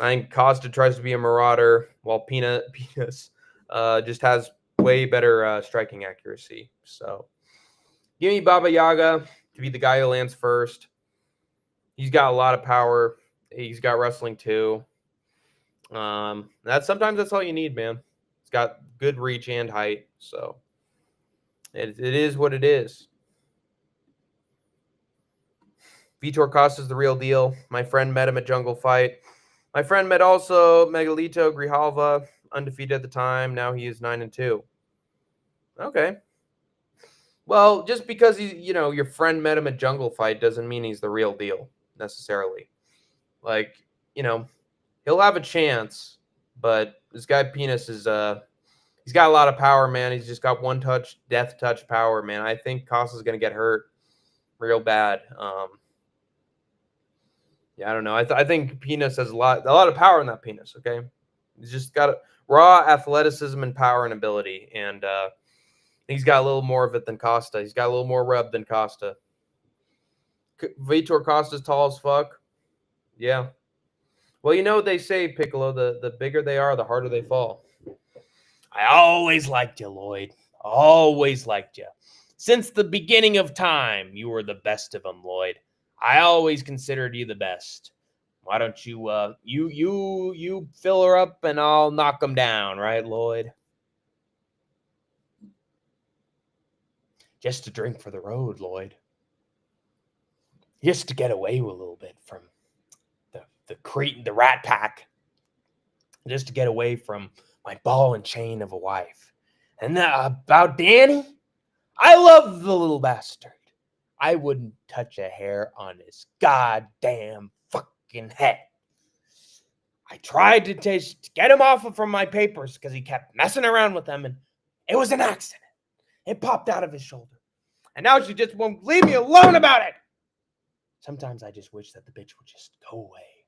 A: I think Costa tries to be a marauder, while Penis just has way better striking accuracy. So give me Baba Yaga to be the guy who lands first. He's got a lot of power. He's got wrestling too. Sometimes that's all you need, man. He's got good reach and height. So it is what it is. Vitor Costa's the real deal. My friend met him at Jungle Fight. My friend met also Megalito Grijalva, undefeated at the time. Now he is 9-2. Okay. Well, just because your friend met him at Jungle Fight doesn't mean he's the real deal necessarily. Like, he'll have a chance, but this guy Penis is he's got a lot of power, man. He's just got one touch, death touch power, man. I think Costa's gonna get hurt real bad. Yeah, I don't know. I think Penis has a lot of power in that Penis. Okay, he's just got raw athleticism and power and ability, and he's got a little more of it than Costa. He's got a little more rub than Costa. Vitor Costa's tall as fuck. Yeah. Well, they say, Piccolo, the bigger they are, the harder they fall. I always liked you, Lloyd. Always liked you. Since the beginning of time, you were the best of them, Lloyd. I always considered you the best. Why don't you you fill her up and I'll knock them down, right, Lloyd? Just to drink for the road, Lloyd. Just to get away a little bit from the rat pack. Just to get away from my ball and chain of a wife. And about Danny, I love the little bastard. I wouldn't touch a hair on his goddamn fucking head. I tried to get him off from my papers because he kept messing around with them, and it was an accident. It popped out of his shoulder. And now she just won't leave me alone about it. Sometimes I just wish that the bitch would just go away.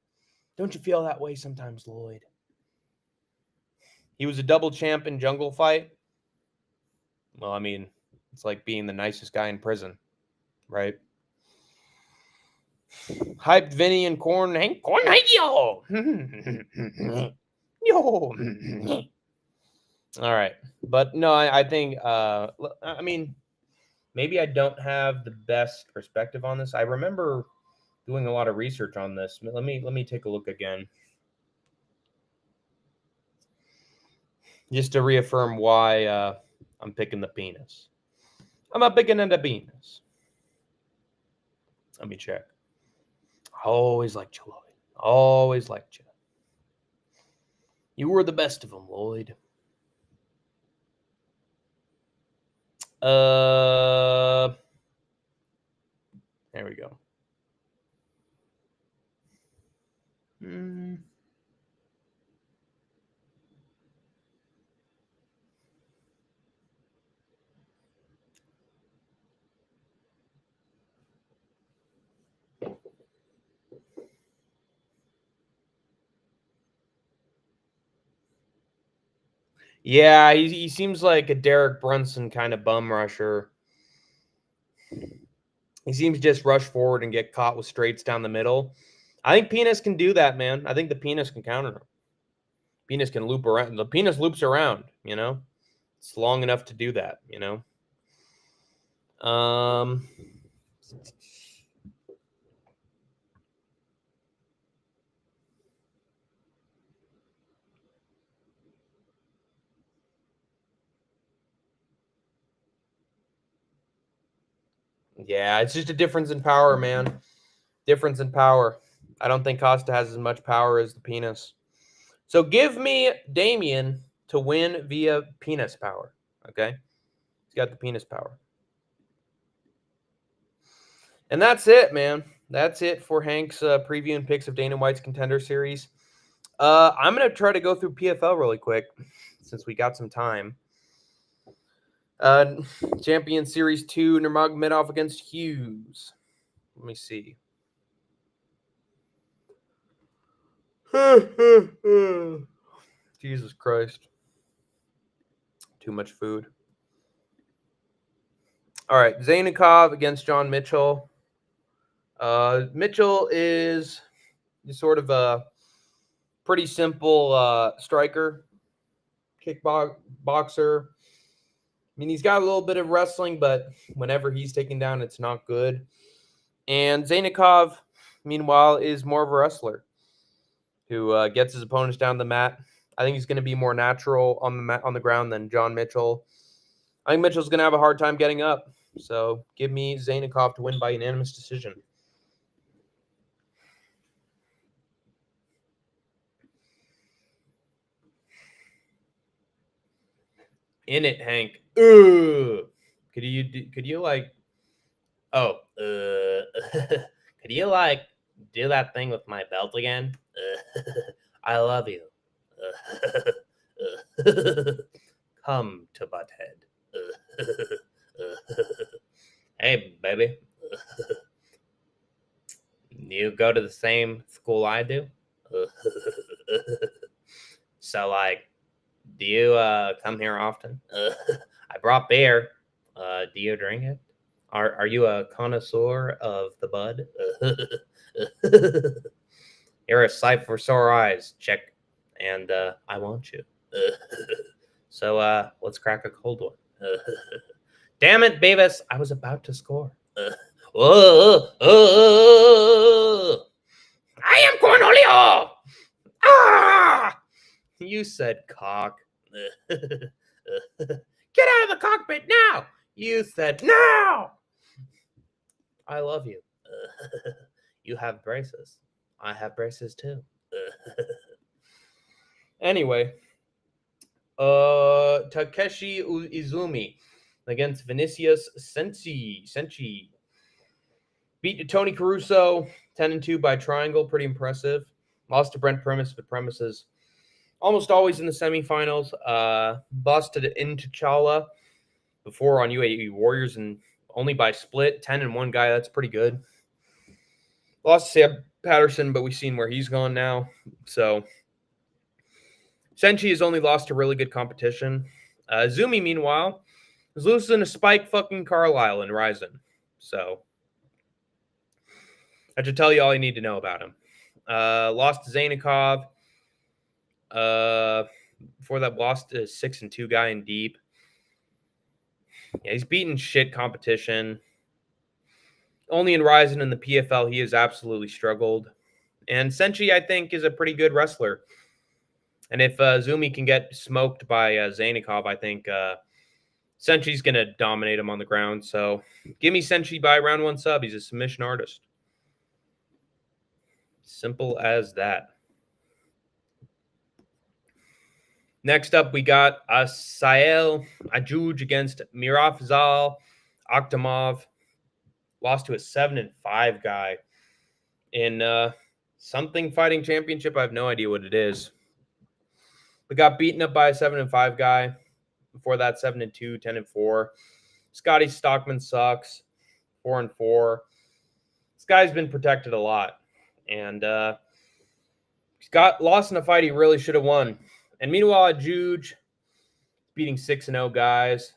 A: Don't you feel that way sometimes, Lloyd? He was a double champ in Jungle Fight. Well, I mean, it's like being the nicest guy in prison, right? Hyped Vinny and Corn. Hey, Corn, yo! Yo! All right. But no, I think, I mean, maybe I don't have the best perspective on this. I remember doing a lot of research on this. Let me take a look again. Just to reaffirm why I'm picking the Penis. I'm not picking the Penis. Let me check. Always liked you, Lloyd. Always liked you. You were the best of them, Lloyd. There we go. Yeah, he seems like a Derek Brunson kind of bum rusher. He seems to just rush forward and get caught with straights down the middle. I think Penis can do that, man. I think the Penis can counter him. Penis can loop around. The Penis loops around, you know? It's long enough to do that, you know? Yeah, it's just a difference in power, man. Difference in power. I don't think Costa has as much power as the Penis. So give me Damien to win via Penis power, okay? He's got the Penis power. And that's it, man. That's it for Hank's preview and picks of Dana White's Contender Series. I'm going to try to go through PFL really quick since we got some time. Champion Series 2, Nurmagomedov against Hughes. Let me see. Jesus Christ. Too much food. All right, Zaynikov against John Mitchell. Mitchell is sort of a pretty simple striker, kickboxer. I mean, he's got a little bit of wrestling, but whenever he's taken down, it's not good. And Zaynikov, meanwhile, is more of a wrestler who gets his opponents down the mat. I think he's going to be more natural on the ground than John Mitchell. I think Mitchell's going to have a hard time getting up. So give me Zaynikov to win by unanimous decision. In it, Hank. Ugh. Could you like? Oh, could you like do that thing with my belt again? I love you. Come to Butthead. Hey, baby. You go to the same school I do? So, like, do you come here often? I brought beer. Do you drink it? Are you a connoisseur of the bud? You're a sight for sore eyes, chick, and I want you. So let's crack a cold one. Damn it, Beavis! I was about to score. I am Cornelio! Ah! You said cock. Get out of the cockpit now! You said no! I love you. You have braces. I have braces too. Anyway, Takeshi Izumi against Vinicius Senshi. Beat Tony Caruso 10-2 by triangle. Pretty impressive. Lost to Brent Primus, but Primus is almost always in the semifinals. Lost to T'Challa before on UAE Warriors and only by split. 10-1 guy. That's pretty good. Lost to Sam Patterson, but we've seen where he's gone now. So Senshi has only lost to really good competition. Zumi, meanwhile, is losing to Spike fucking Carlisle in Ryzen. So that should tell you all you need to know about him. Lost to Zaynikov. Before that, lost to 6-2 guy in deep. Yeah, he's beaten shit competition. Only in Ryzen and the PFL, he has absolutely struggled. And Senshi, I think, is a pretty good wrestler. And if Zumi can get smoked by Zaynikov, I think Senshi's going to dominate him on the ground. So give me Senshi by round one sub. He's a submission artist. Simple as that. Next up, we got Asael Ajuj against Mirafzal Akhtamov. Lost to a 7-5 guy in something fighting championship. I have no idea what it is. But got beaten up by a 7-5 guy. Before that, 7-2, 10-4. Scotty Stockman sucks. 4-4. This guy's been protected a lot. And he's got lost in a fight he really should have won. And meanwhile, Ajuj beating 6-0 guys,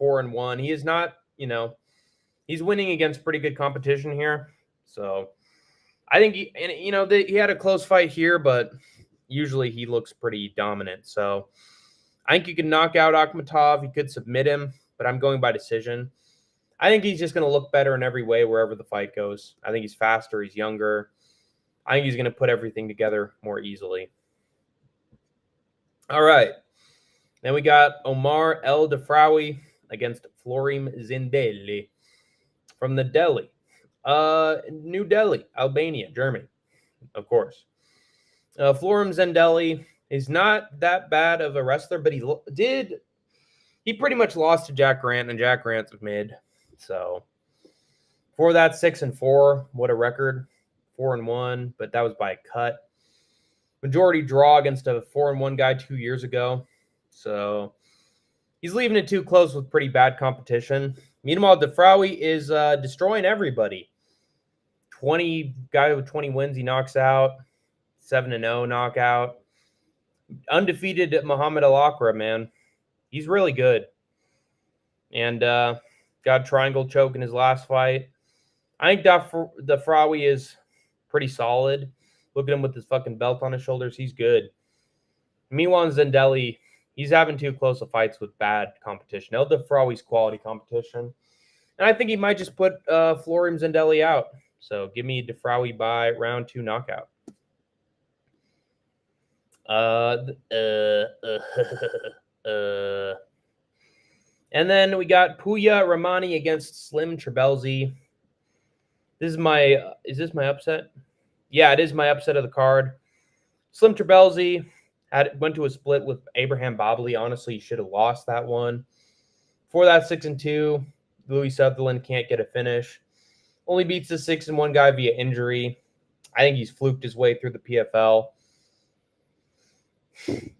A: 4-1. He is not, he's winning against pretty good competition here. So I think he had a close fight here, but usually he looks pretty dominant. So I think you can knock out Akhmatov. You could submit him, but I'm going by decision. I think he's just going to look better in every way wherever the fight goes. I think he's faster. He's younger. I think he's going to put everything together more easily. All right. Then we got Omar El Defraoui against Florim Zindelli from the Delhi. New Delhi, Albania, Germany, of course. Florim Zindelli is not that bad of a wrestler, but he pretty much lost to Jack Grant, and Jack Grant's mid. So for that, 6-4, what a record. 4-1, but that was by a cut. Majority draw against a 4-1 guy 2 years ago. So he's leaving it too close with pretty bad competition. Meanwhile, Defraoui is destroying everybody. 20 guy with 20 wins, he knocks out. 7-0 knockout. Undefeated Muhammad Al-Akra, man. He's really good. And got a triangle choke in his last fight. I think Defraoui is pretty solid. Look at him with his fucking belt on his shoulders. He's good. Meanwhile, Zindelli, he's having too close of fights with bad competition. El Defraoui's quality competition. And I think he might just put Florim Zindelli out. So give me Defraoui by round 2 knockout. And then we got Puya Ramani against Slim Trebelzi. Is this my upset? Yeah, it is my upset of the card. Slim Trebelzi went to a split with Abraham Bobley. Honestly, he should have lost that one. For that, 6-2. Louis Sutherland can't get a finish. Only beats the 6-1 guy via injury. I think he's fluked his way through the PFL.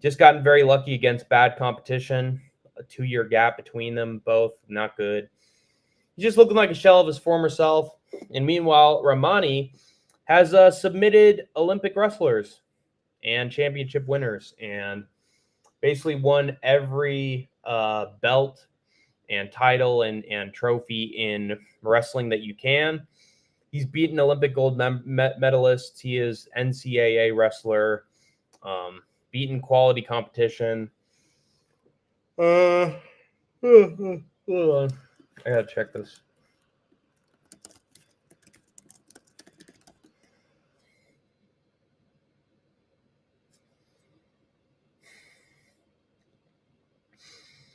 A: Just gotten very lucky against bad competition. A 2-year gap between them both. Not good. He's just looking like a shell of his former self. And meanwhile, Ramani has submitted Olympic wrestlers and championship winners and basically won every belt and title and trophy in wrestling that you can. He's beaten Olympic gold medalists. He is NCAA wrestler. Beaten quality competition. Hold on. I gotta check this.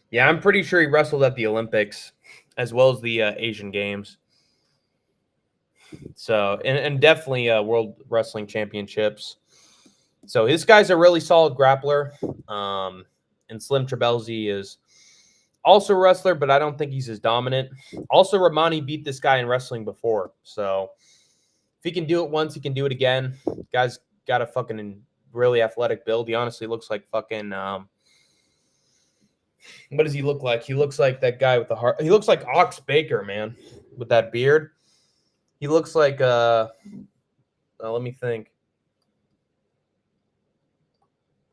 A: Yeah, I'm pretty sure he wrestled at the Olympics as well as the Asian Games. So, and definitely World Wrestling Championships. So this guy's a really solid grappler. And Slim Trebelzi is also a wrestler, but I don't think he's as dominant. Also, Ramani beat this guy in wrestling before. So if he can do it once, he can do it again. Guy's got a fucking really athletic build. He honestly looks like fucking... what does he look like? He looks like that guy with the heart. He looks like Ox Baker, man, with that beard. He looks like... let me think.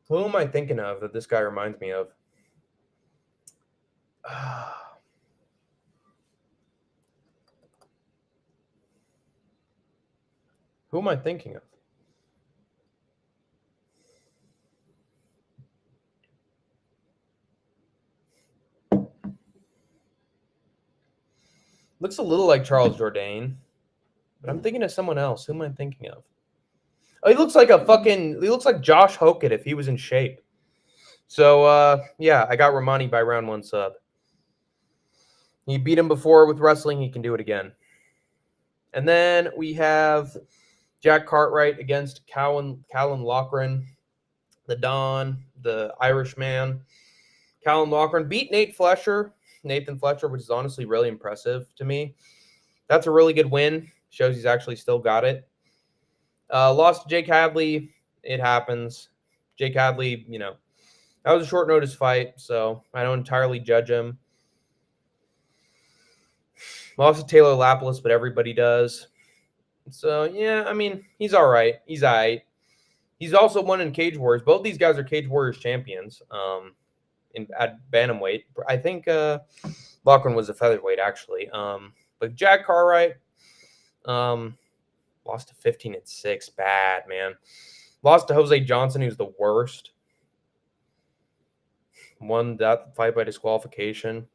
A: Who am I thinking of that this guy reminds me of? Who am I thinking of? Looks a little like Charles Jourdain, but I'm thinking of someone else. Who am I thinking of? Oh, he looks like Josh Hokett if he was in shape. So, yeah, I got Ramani by round 1 sub. He beat him before with wrestling. He can do it again. And then we have Jack Cartwright against Callan Loughran, the Don, the Irishman. Callan Loughran beat Nathan Fletcher, which is honestly really impressive to me. That's a really good win. Shows he's actually still got it. Lost to Jake Hadley. It happens. Jake Hadley, that was a short notice fight, so I don't entirely judge him. Lost to Taylor Lapilus, but everybody does. So, yeah, I mean, he's all right. He's all right. He's also won in Cage Warriors. Both these guys are Cage Warriors champions at bantamweight. I think Loughran was a featherweight, actually. But Jack Cartwright lost to 15-6. Bad, man. Lost to Jose Johnson, who's the worst. Won that fight by disqualification.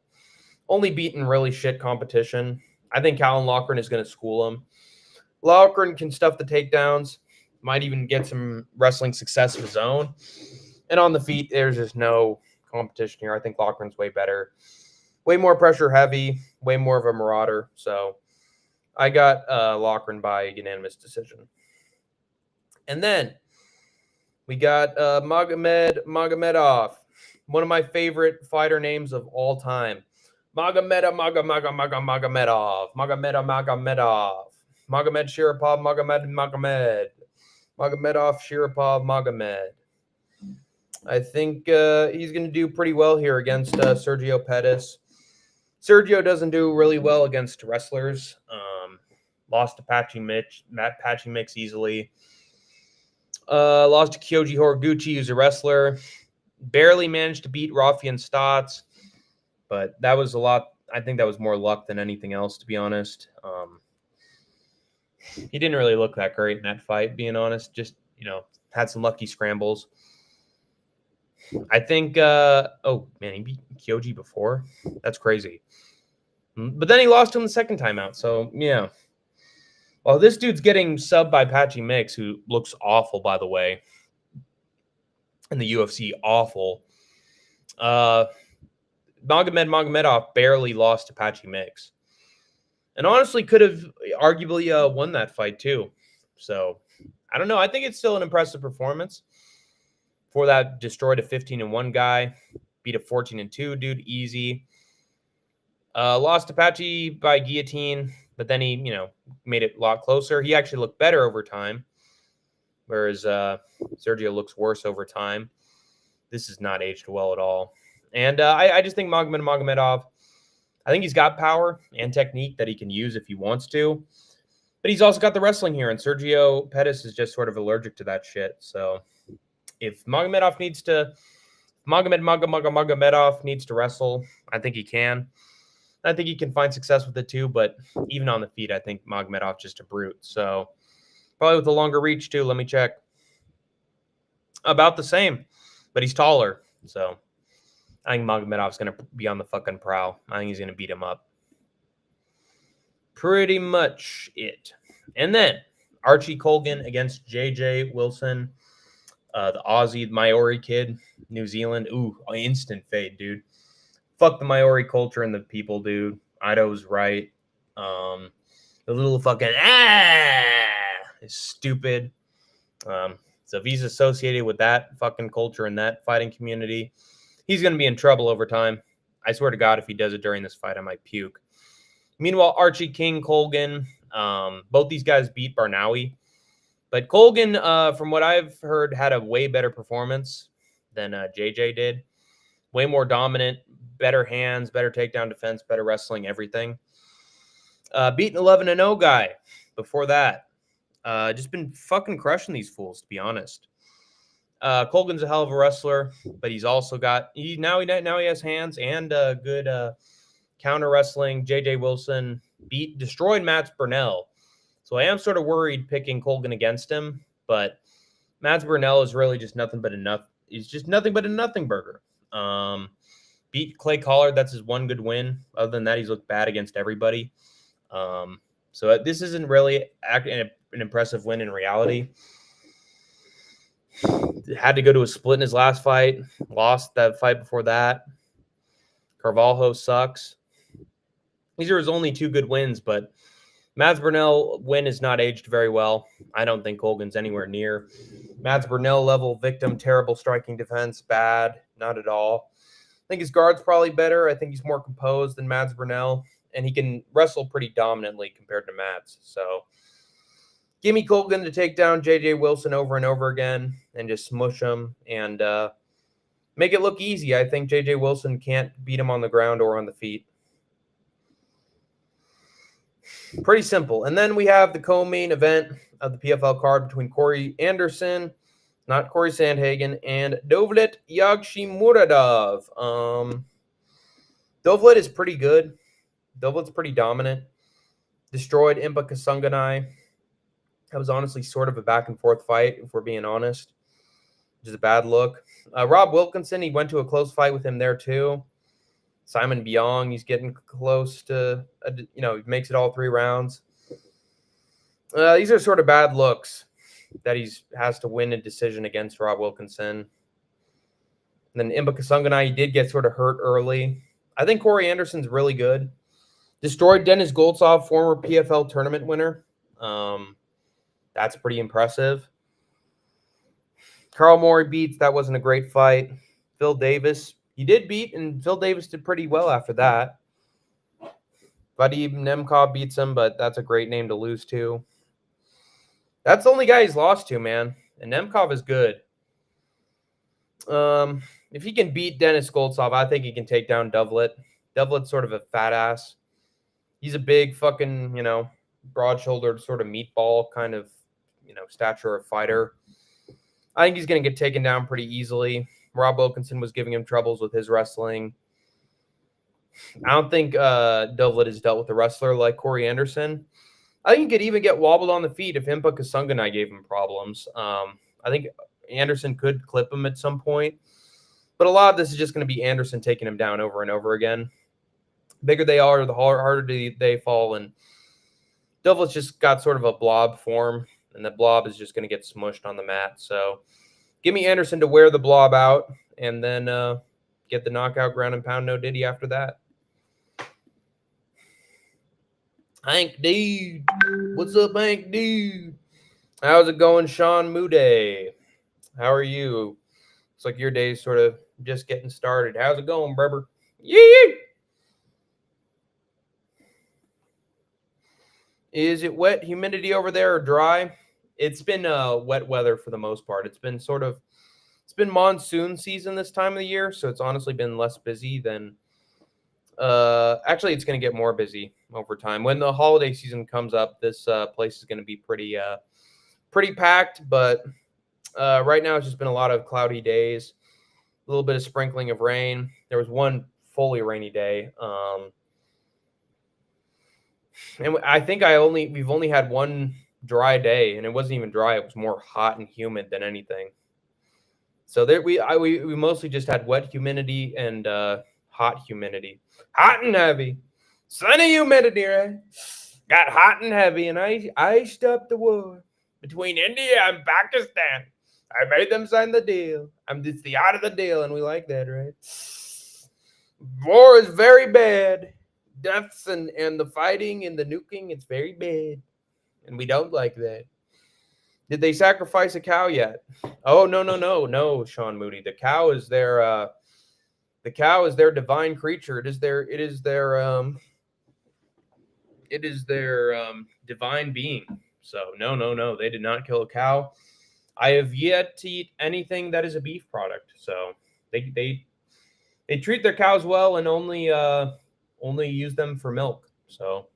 A: Only beaten really shit competition. I think Callan Loughran is going to school him. Loughran can stuff the takedowns. Might even get some wrestling success of his own. And on the feet, there's just no competition here. I think Loughran's way better. Way more pressure heavy. Way more of a marauder. So I got Loughran by unanimous decision. And then we got Magomedov. One of my favorite fighter names of all time. Magomedov. Magomed Sharipov, Magomed. Magomedov, Sharipov, Magomed. I think he's going to do pretty well here against Sergio Pettis. Sergio doesn't do really well against wrestlers. Lost to Patchy Mix easily. Lost to Kyoji Horiguchi, who's a wrestler. Barely managed to beat Rafian Stotts, but that was a lot. I think that was more luck than anything else, to be honest. He didn't really look that great in that fight, being honest. Just, had some lucky scrambles. I think, he beat Kyoji before. That's crazy. But then he lost to him the second time out. So, yeah. Well, this dude's getting subbed by Patchy Mix, who looks awful, by the way. In the UFC, awful. Magomedov barely lost to Patchy Mix. And honestly could have arguably won that fight too. So, I don't know. I think it's still an impressive performance for that destroyed a 15-1 guy. Beat a 14-2 dude easy. Lost to Patchy by guillotine, but then he, made it a lot closer. He actually looked better over time, whereas Sergio looks worse over time. This is not aged well at all. And I just think Magomedov, I think he's got power and technique that he can use if he wants to. But he's also got the wrestling here, and Sergio Pettis is just sort of allergic to that shit. So if Magomedov needs to wrestle, I think he can. I think he can find success with it too, but even on the feet, I think Magomedov's just a brute. So probably with a longer reach too. Let me check. About the same, but he's taller. So I think Magomedov's going to be on the fucking prowl. I think he's going to beat him up. Pretty much it. And then Archie Colgan against JJ Wilson, the Aussie Maori kid, New Zealand. Ooh, instant fade, dude. Fuck the Maori culture and the people, dude. Ido's right. The little fucking is stupid. So if he's associated with that fucking culture and that fighting community, he's going to be in trouble over time. I swear to God, if he does it during this fight, I might puke. Meanwhile, Archie King, Colgan, both these guys beat Barnawi. But Colgan, from what I've heard, had a way better performance than JJ did. Way more dominant, better hands, better takedown defense, better wrestling, everything. Beaten 11-0 guy before that. Just been fucking crushing these fools, to be honest. Colgan's a hell of a wrestler, but he's also got now he has hands and good counter wrestling. JJ Wilson destroyed Mats Burnell, so I am sort of worried picking Colgan against him. But Mats Burnell is really just nothing but a He's just nothing but a nothing burger. Beat Clay Collard. That's his one good win. Other than that, he's looked bad against everybody. So this isn't really an impressive win in reality. Had to go to a split in his last fight. Lost that fight before that. Carvalho sucks. These are his only two good wins, but Mads Burnell win is not aged very well. I don't think Colgan's anywhere near Mads Burnell level victim. Terrible striking defense, bad, not at all. I think his guard's probably better. I think he's more composed than Mads Burnell, and he can wrestle pretty dominantly compared to Mads. So give me Colgan to take down J.J. Wilson over and over again and just smush him and make it look easy. I think J.J. Wilson can't beat him on the ground or on the feet. Pretty simple. And then we have the co-main event of the PFL card between Corey Anderson, not Corey Sandhagen, and Dovlet Yagshimuradov. Dovlet is pretty good. Dovlet's pretty dominant. Destroyed Impa Kasunganai. That was honestly sort of a back-and-forth fight, if we're being honest, which is a bad look. Rob Wilkinson, he went to a close fight with him there too. Simon Biong, he's getting close to, he makes it all 3 rounds. These are sort of bad looks that he has to win a decision against Rob Wilkinson. And then Impa Kasunganai, he did get sort of hurt early. I think Corey Anderson's really good. Destroyed Dennis Goltsov, former PFL tournament winner. That's pretty impressive. Carl Morey beats. That wasn't a great fight. Phil Davis, he did beat, and Phil Davis did pretty well after that. Vadim Nemkov beats him, but that's a great name to lose to. That's the only guy he's lost to, man. And Nemkov is good. If he can beat Dennis Goltsov, I think he can take down Dovlet. Dovlet's sort of a fat ass. He's a big fucking, broad-shouldered sort of meatball kind of, stature of fighter. I think he's going to get taken down pretty easily. Rob Wilkinson was giving him troubles with his wrestling. I don't think Dovlet has dealt with a wrestler like Corey Anderson. I think he could even get wobbled on the feet if Impa Kasunganai gave him problems. I think Anderson could clip him at some point. But a lot of this is just going to be Anderson taking him down over and over again. The bigger they are, the harder they fall. And Dovlet's just got sort of a blob form. And the blob is just going to get smushed on the mat. So give me Anderson to wear the blob out and then get the knockout ground and pound no Diddy after that. Hank Dude. What's up, Hank Dude? How's it going, Sean Moody? How are you? Looks like your day's sort of just getting started. How's it going, brother? Yee! Is it wet humidity over there or dry? It's been wet weather for the most part. It's been monsoon season this time of the year, so it's honestly been less busy than actually it's going to get more busy over time. When the holiday season comes up, this place is going to be pretty packed, but right now it's just been a lot of cloudy days, a little bit of sprinkling of rain. There was one fully rainy day. And I think we've only had one dry day, and it wasn't even dry. It was more hot and humid than anything. So there we mostly just had wet humidity and hot humidity. Hot and heavy. Sunny humidity, right? Got hot and heavy, and I iced up the war between India and Pakistan. I made them sign the deal. I'm just the art of the deal, and we like that, right? War is very bad. Deaths and the fighting and the nuking, it's very bad. And we don't like that. Did they sacrifice a cow yet? Oh, no, Sean Moody. The cow is their divine creature. It is their divine being. So no, they did not kill a cow. I have yet to eat anything that is a beef product. So they treat their cows well and only use them for milk. So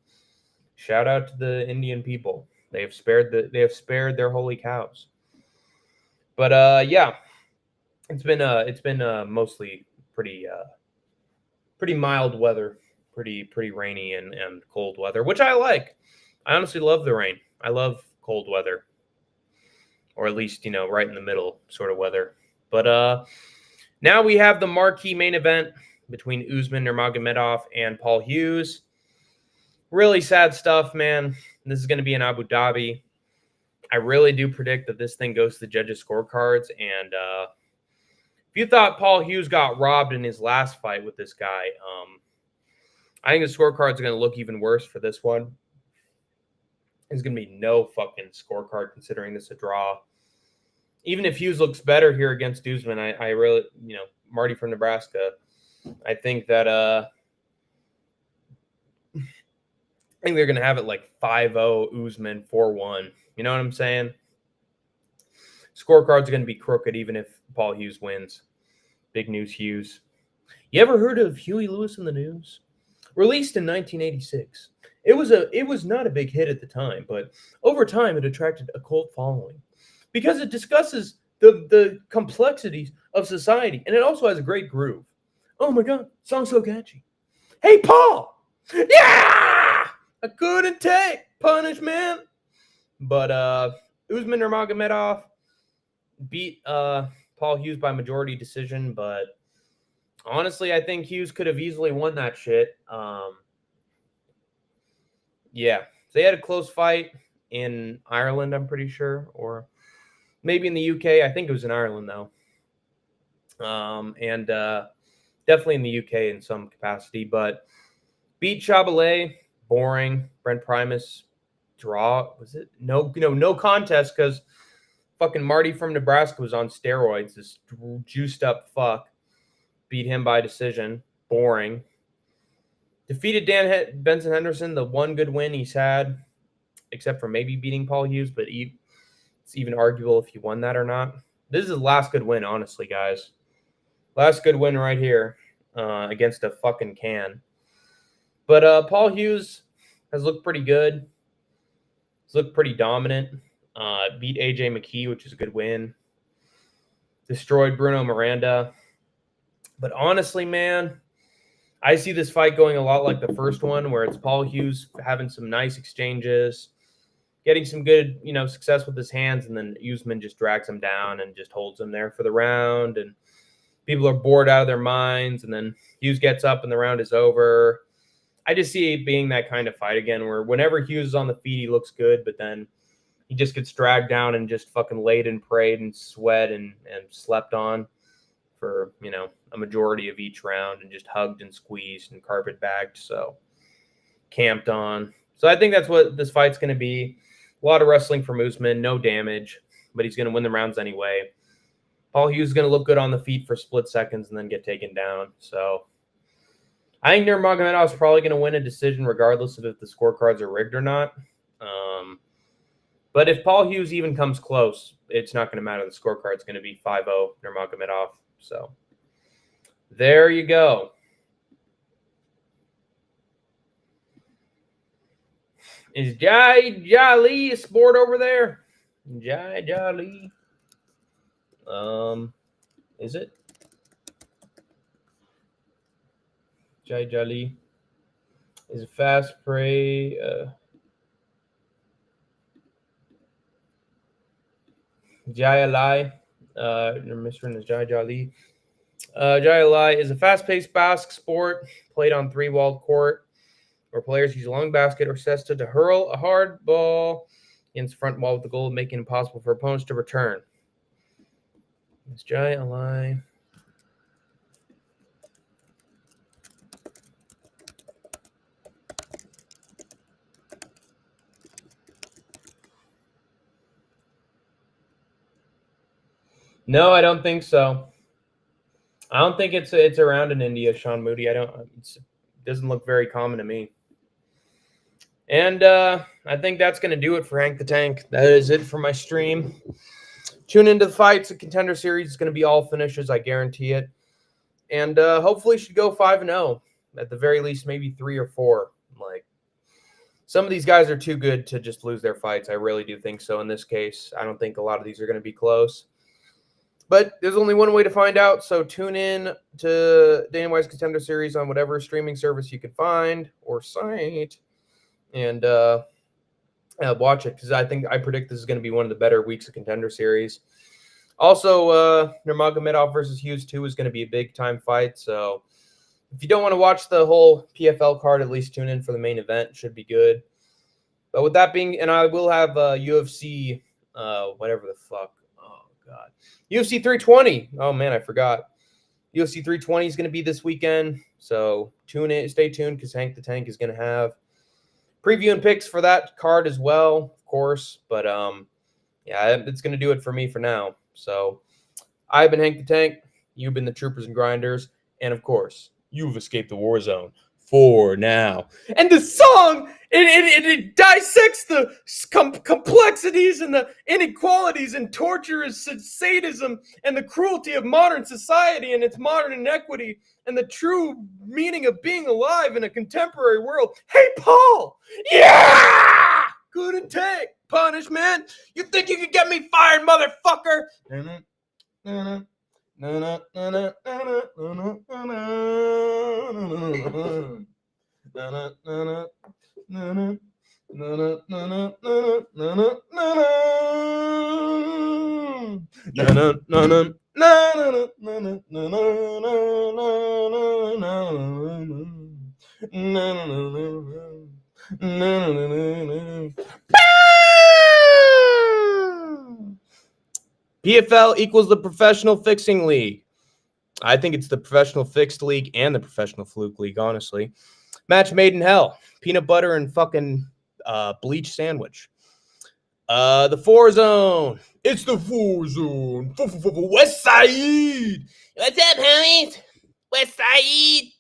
A: shout out to the Indian people. They have spared their holy cows. But yeah, it's been mostly pretty mild weather, pretty rainy and cold weather, which I like. I honestly love the rain. I love cold weather, or at least right in the middle sort of weather. But now we have the marquee main event between Usman Nurmagomedov and Paul Hughes. Really sad stuff, man. This is going to be in Abu Dhabi. I really do predict that this thing goes to the judges' scorecards. And if you thought Paul Hughes got robbed in his last fight with this guy, I think the scorecards are going to look even worse for this one. There's going to be no fucking scorecard considering this a draw. Even if Hughes looks better here against Usman, I really, Marty from Nebraska, I think that I think they're going to have it like 5-0 Usman 4-1. You know what I'm saying? Scorecard's going to be crooked even if Paul Hughes wins. Big news, Hughes. You ever heard of Huey Lewis in the News? Released in 1986. It was not a big hit at the time, but over time it attracted a cult following because it discusses the complexities of society, and it also has a great groove. Oh my god, song's so catchy. Hey Paul! Yeah! I couldn't take punishment. But Usman Nurmagomedov beat Paul Hughes by majority decision, but honestly, I think Hughes could have easily won that shit. Yeah, they had a close fight in Ireland, I'm pretty sure, or maybe in the UK. I think it was in Ireland, though. And definitely in the UK in some capacity. But beat Chabalet, boring. Brent Primus, draw. Was it? No contest because fucking Marty from Nebraska was on steroids. This juiced up fuck. Beat him by decision. Boring. Defeated Benson Henderson, the one good win he's had, except for maybe beating Paul Hughes, but it's even arguable if he won that or not. This is his last good win, honestly, guys. Last good win right here against a fucking can. But Paul Hughes has looked pretty good. He's looked pretty dominant. Beat AJ McKee, which is a good win. Destroyed Bruno Miranda. But honestly, man, I see this fight going a lot like the first one, where it's Paul Hughes having some nice exchanges, getting some good, success with his hands, and then Usman just drags him down and just holds him there for the round, and people are bored out of their minds, and then Hughes gets up and the round is over. I just see it being that kind of fight again, where whenever Hughes is on the feet, he looks good, but then he just gets dragged down and just fucking laid and prayed and sweat and slept on for, a majority of each round, and just hugged and squeezed and carpet bagged, so camped on. So I think that's what this fight's going to be. A lot of wrestling from Usman, no damage, but he's going to win the rounds anyway. Paul Hughes is going to look good on the feet for split seconds and then get taken down. So I think Nurmagomedov is probably going to win a decision regardless of if the scorecards are rigged or not. But if Paul Hughes even comes close, it's not going to matter. The scorecard's going to be 5-0 Nurmagomedov. So there you go. Is Jai Jali a sport over there? Jai Jali. Is it? Jai Jali is a fast prey. Jai Alai. Mr. is Jai Jali. Jai Alai is a fast-paced basket sport played on three-walled court where players use a long basket or cesta to hurl a hard ball against the front wall with the goal of making it impossible for opponents to return. It's Jai Alai. No, I don't think so. I don't think it's around in India, Sean Moody. It doesn't look very common to me. And I think that's going to do it for Hank the Tank. That is it for my stream. Tune into the fights. The Contender Series is going to be all finishes. I guarantee it. And hopefully should go 5-0. At the very least, maybe 3 or 4. Like, some of these guys are too good to just lose their fights. I really do think so in this case. I don't think a lot of these are going to be close. But there's only one way to find out, so tune in to Dana White's Contender Series on whatever streaming service you can find or site, and watch it, because I predict this is going to be one of the better weeks of Contender Series. Also, Nurmagomedov versus Hughes 2 is going to be a big-time fight, so if you don't want to watch the whole PFL card, at least tune in for the main event. It should be good. But with that being, and I will have UFC, whatever the fuck. God. UFC 320. Oh, man, I forgot. UFC 320 is going to be this weekend. So stay tuned, because Hank the Tank is going to have Preview and picks for that card as well, of course. But yeah, it's going to do it for me for now. So I've been Hank the Tank. You've been the Troopers and Grinders. And of course, you've escaped the war zone for now. And the song, it dissects the complexities and the inequalities and torturous sadism and the cruelty of modern society and its modern inequity and the true meaning of being alive in a contemporary world. Hey, Paul! Yeah! Couldn't take punishment. You think you could get me fired, motherfucker? PFL equals the Professional Fixing League. I think it's the Professional Fixed League and the Professional Fluke League, honestly. Match made in hell. Peanut butter and fucking bleach sandwich. The 4 Zone. It's the 4 Zone. West Side. What's up, homies? West Side.